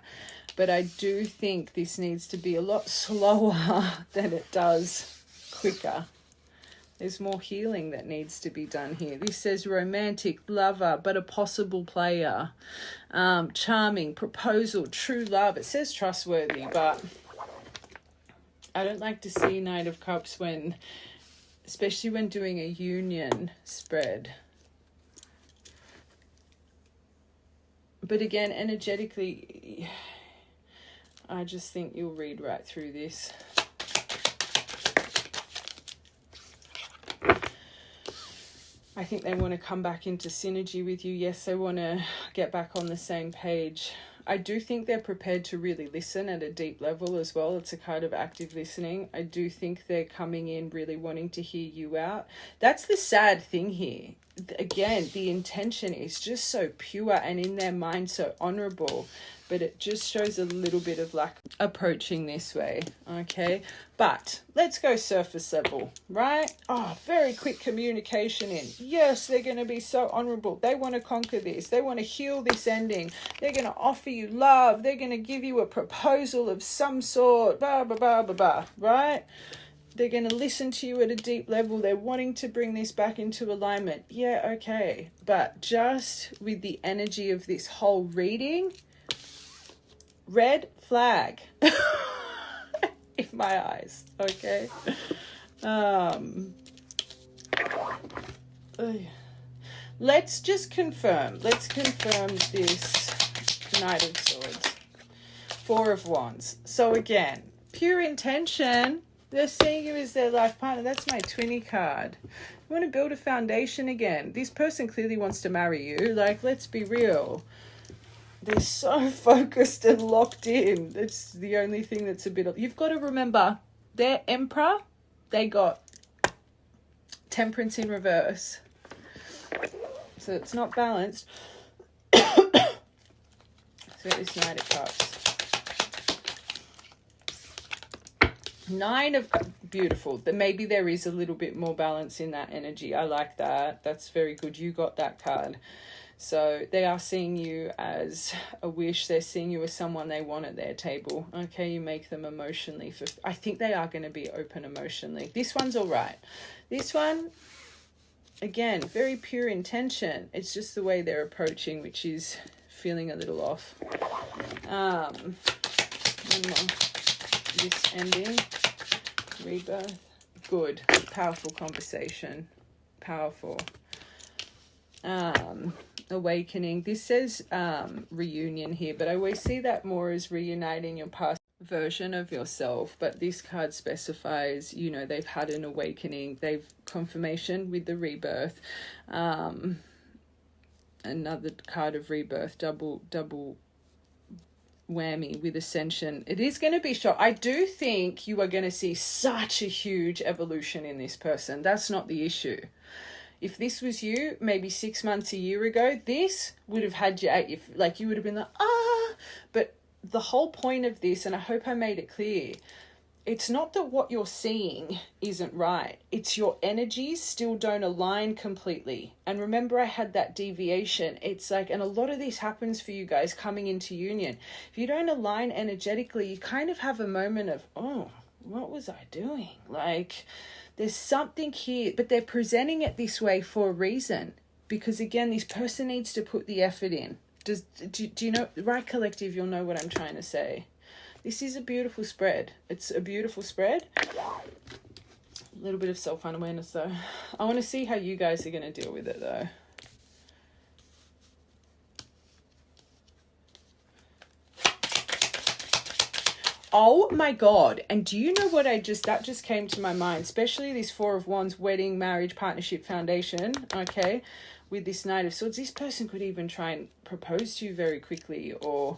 But I do think this needs to be a lot slower than it does quicker. There's more healing that needs to be done here. This says romantic, lover, but a possible player. Charming, proposal, true love. It says trustworthy, but I don't like to see Knight of Cups when, especially when doing a union spread. But again, energetically, I just think you'll read right through this. I think they want to come back into synergy with you. Yes, they want to get back on the same page. I do think they're prepared to really listen at a deep level as well. It's a kind of active listening. I do think they're coming in really wanting to hear you out. That's the sad thing here. Again, the intention is just so pure and in their mind so honourable, but it just shows a little bit of lack approaching this way, okay? But let's go surface level, right? Oh, very quick communication in. Yes, they're going to be so honourable. They want to conquer this. They want to heal this ending. They're going to offer you love. They're going to give you a proposal of some sort, blah, blah, blah, blah, blah, right? They're going to listen to you at a deep level. They're wanting to bring this back into alignment. Yeah, okay. But just with the energy of this whole reading, red flag in my eyes, okay? Let's just confirm. Let's confirm this Knight of Swords. Four of Wands. So again, pure intention. They're seeing you as their life partner. That's my twinny card. You want to build a foundation again. This person clearly wants to marry you. Like, let's be real. They're so focused and locked in. It's the only thing that's a bit... You've got to remember, their Emperor, they got Temperance in reverse. So it's not balanced. Look at this Knight of Cups. Nine of beautiful. Maybe there is a little bit more balance in that energy. I like that. That's very good. You got that card. So they are seeing you as a wish. They're seeing you as someone they want at their table. Okay, you make them emotionally. I think they are going to be open emotionally. This one's all right. This one, again, very pure intention. It's just the way they're approaching, which is feeling a little off. One more. This ending, rebirth, good, powerful conversation, powerful. Awakening. This says reunion here, but I always see that more as reuniting your past version of yourself. But this card specifies, you know, they've had an awakening, they've confirmation with the rebirth. Another card of rebirth, double whammy with ascension. It is going to be short. I do think you are going to see such a huge evolution in this person. That's not the issue. If this was you, maybe 6 months, a year ago, this would have had you at your, like, you would have been like, but the whole point of this, and I hope I made it clear, it's not that what you're seeing isn't right. It's your energies still don't align completely. And remember, I had that deviation. It's like, and a lot of this happens for you guys coming into union. If you don't align energetically, you kind of have a moment of, oh, what was I doing? Like, there's something here, but they're presenting it this way for a reason. Because again, this person needs to put the effort in. Do you know, right, collective, you'll know what I'm trying to say. This is a beautiful spread. It's a beautiful spread. A little bit of self-unawareness though. I want to see how you guys are going to deal with it though. Oh my God. And do you know what that just came to my mind, especially this Four of Wands, wedding, marriage, partnership, foundation. Okay. With this Knight of Swords, this person could even try and propose to you very quickly, or,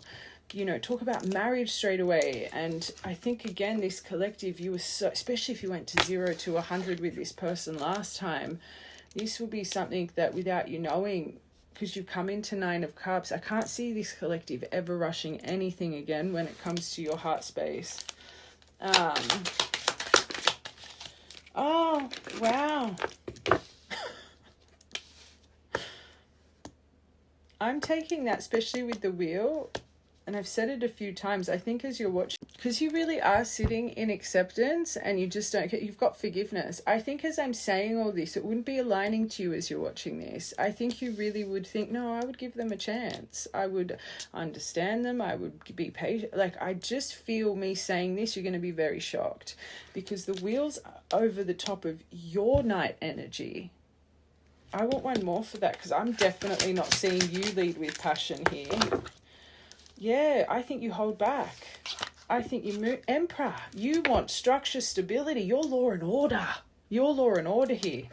you know, talk about marriage straight away. And I think, again, this collective, you were so, especially if you went to 0 to 100 with this person last time, this will be something that without you knowing, because you've come into Nine of Cups, I can't see this collective ever rushing anything again when it comes to your heart space. Oh, wow. I'm taking that, especially with the wheel, and I've said it a few times, I think as you're watching, because you really are sitting in acceptance and you just don't get, you've got forgiveness. I think as I'm saying all this, it wouldn't be aligning to you as you're watching this. I think you really would think, no, I would give them a chance. I would understand them. I would be patient. Like, I just feel me saying this, you're going to be very shocked, because the wheel's over the top of your night energy. I want one more for that, because I'm definitely not seeing you lead with passion here. Yeah, I think you hold back. I think you move. Emperor, you want structure, stability. You're law and order. You're law and order here.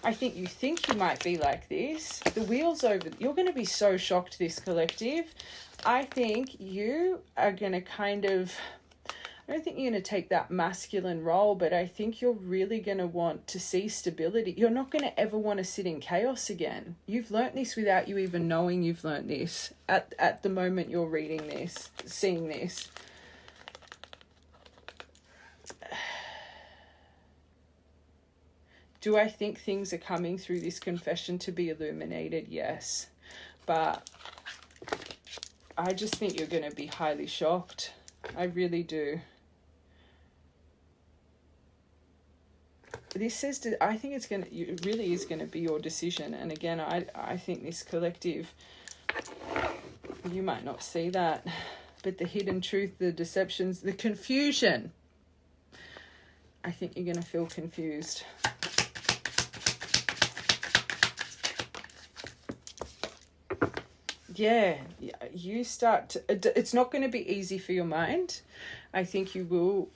I think you might be like this. The wheel's over. You're going to be so shocked, this collective. I think you are going to kind of, I don't think you're going to take that masculine role, but I think you're really going to want to see stability. You're not going to ever want to sit in chaos again. You've learnt this without you even knowing you've learnt this at the moment you're reading this, seeing this. Do I think things are coming through this confession to be illuminated? Yes. But I just think you're going to be highly shocked. I really do. This says, I think it really is going to be your decision. And again, I think this collective, you might not see that, but the hidden truth, the deceptions, the confusion, I think you're going to feel confused. Yeah, you start to, it's not going to be easy for your mind. I think you will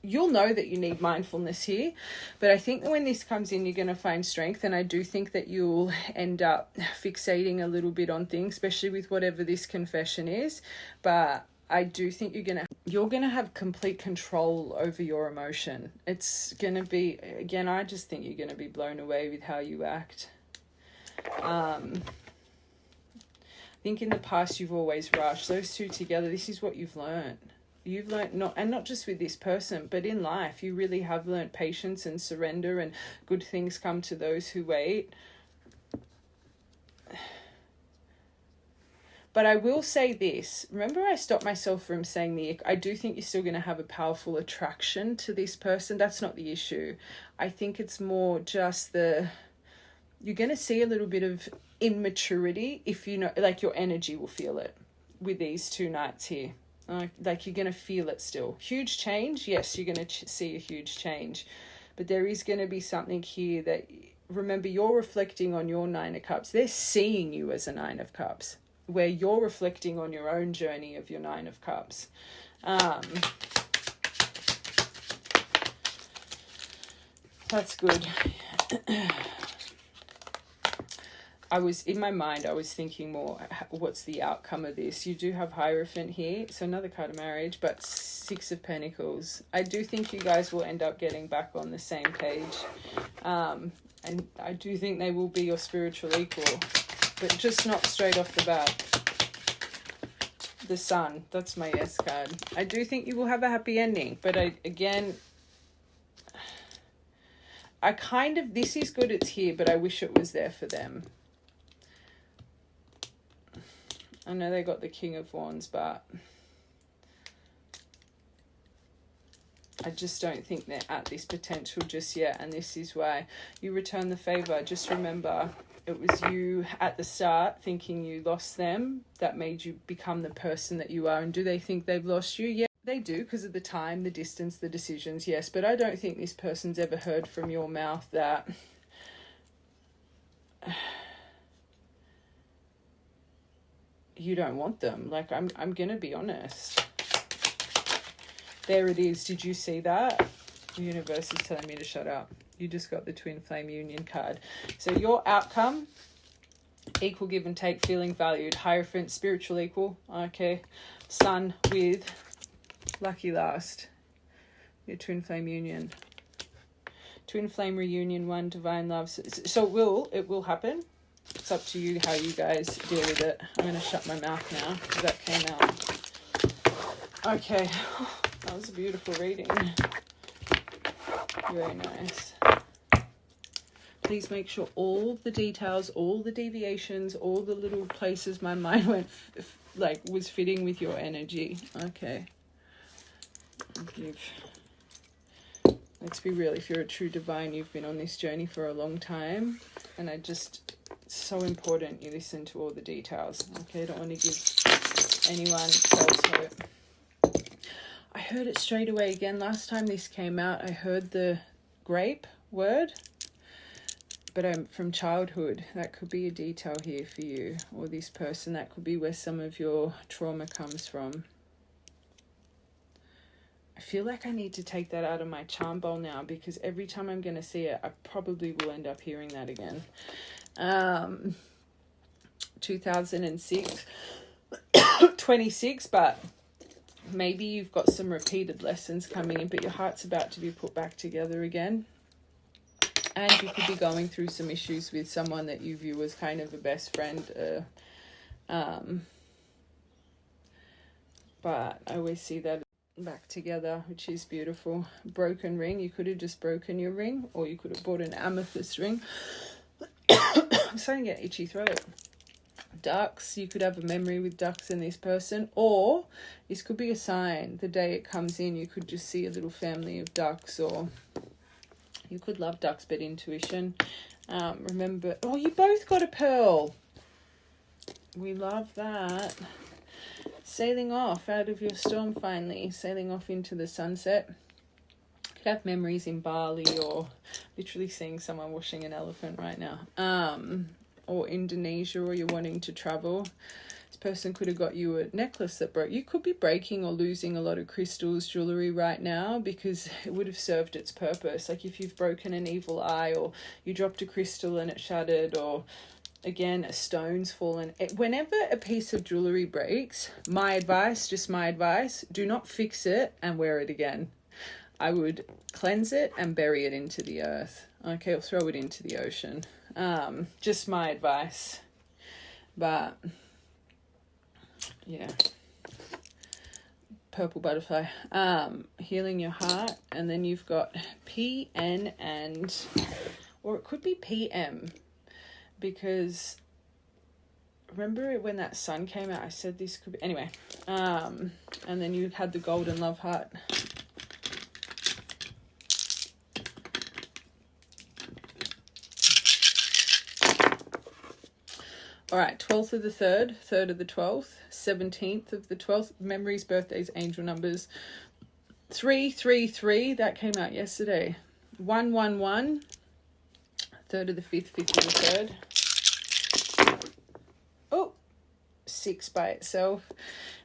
you'll know that you need mindfulness here, but I think that when this comes in, you're going to find strength. And I do think that you'll end up fixating a little bit on things, especially with whatever this confession is. But I do think you're going to have complete control over your emotion. It's going to be, again, I just think you're going to be blown away with how you act. think in the past you've always rushed. Those two together, this is what you've learned. You've learned, not just with this person, but in life, you really have learned patience and surrender, and good things come to those who wait. But I will say this. Remember, I stopped myself from saying I do think you're still going to have a powerful attraction to this person. That's not the issue. I think it's more just you're going to see a little bit of immaturity if you know, like your energy will feel it with these two nights here. Like you're going to feel it still. Huge change. Yes, you're going to see a huge change. But there is going to be something here that, remember, you're reflecting on your Nine of Cups. They're seeing you as a Nine of Cups, where you're reflecting on your own journey of your Nine of Cups. That's good. In my mind, I was thinking more, what's the outcome of this? You do have Hierophant here, so another card of marriage, but Six of Pentacles. I do think you guys will end up getting back on the same page. And I do think they will be your spiritual equal, but just not straight off the bat. The Sun, that's my yes card. I do think you will have a happy ending, but this is good it's here, but I wish it was there for them. I know they got the King of Wands, but I just don't think they're at this potential just yet, and this is why you return the favor. Just remember, it was you at the start thinking you lost them that made you become the person that you are. And do they think they've lost you? Yeah, they do, because of the time, the distance, the decisions, yes. But I don't think this person's ever heard from your mouth that you don't want them. Like, I'm going to be honest. There it is. Did you see that? The universe is telling me to shut up. You just got the Twin Flame Union card. So your outcome, equal give and take, feeling valued. Hierophant, spiritual equal. Okay. Sun with lucky last. Your Twin Flame Union. Twin Flame Reunion 1, Divine Love. So it will happen. It's up to you how you guys deal with it. I'm going to shut my mouth now because that came out. Okay. That was a beautiful reading. Very nice. Please make sure all the details, all the deviations, all the little places my mind went, was fitting with your energy. Okay. Let's be real. If you're a true divine, you've been on this journey for a long time. And it's so important you listen to all the details. Okay, I don't want to give anyone false hope. I heard it straight away again. Last time this came out, I heard the grape word. But from childhood, that could be a detail here for you or this person. That could be where some of your trauma comes from. I feel like I need to take that out of my charm bowl now, because every time I'm going to see it, I probably will end up hearing that again. 2006, 26, but maybe you've got some repeated lessons coming in, but your heart's about to be put back together again. And you could be going through some issues with someone that you view as kind of a best friend. But I always see that back together, which is beautiful. Broken ring. You could have just broken your ring, or you could have bought an amethyst ring. I'm starting to get itchy throat. Ducks. You could have a memory with ducks in this person, or this could be a sign. The day it comes in, you could just see a little family of ducks, or you could love ducks, but intuition. Remember, you both got a pearl. We love that. Sailing off out of your storm finally. Sailing off into the sunset. Could have memories in Bali, or literally seeing someone washing an elephant right now. Or Indonesia, or you're wanting to travel. This person could have got you a necklace that broke. You could be breaking or losing a lot of crystals, jewelry right now, because it would have served its purpose. Like if you've broken an evil eye, or you dropped a crystal and it shattered, or again, a stone's fallen. Whenever a piece of jewelry breaks, my advice, do not fix it and wear it again. I would cleanse it and bury it into the earth. Okay, or throw it into the ocean. Just my advice. But yeah, purple butterfly. Healing your heart. And then you've got PN and, or it could be PM, because remember when that sun came out, I said this could be, anyway. And then you had the golden love heart. All right, 12th of the 3rd, 3rd of the 12th, 17th of the 12th, memories, birthdays, angel numbers. 333, that came out yesterday. 111, 3rd of the 5th, 5th of the 3rd. Oh, 6 by itself.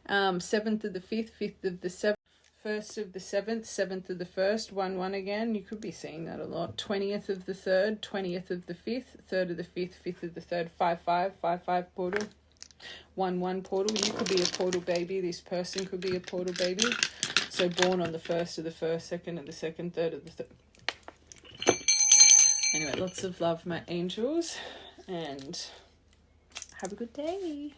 7th of the 5th, 5th of the 7th. 1st of the 7th, 7th of the 1st, 1 again. You could be seeing that a lot. 20th of the 3rd, 20th of the 5th, 3rd of the 5th, 5th of the 3rd, 5 portal. 1 portal. You could be a portal baby. This person could be a portal baby. So born on the 1st of the 1st, 2nd of the 2nd, 3rd of the 3rd. Anyway, lots of love, my angels, and have a good day.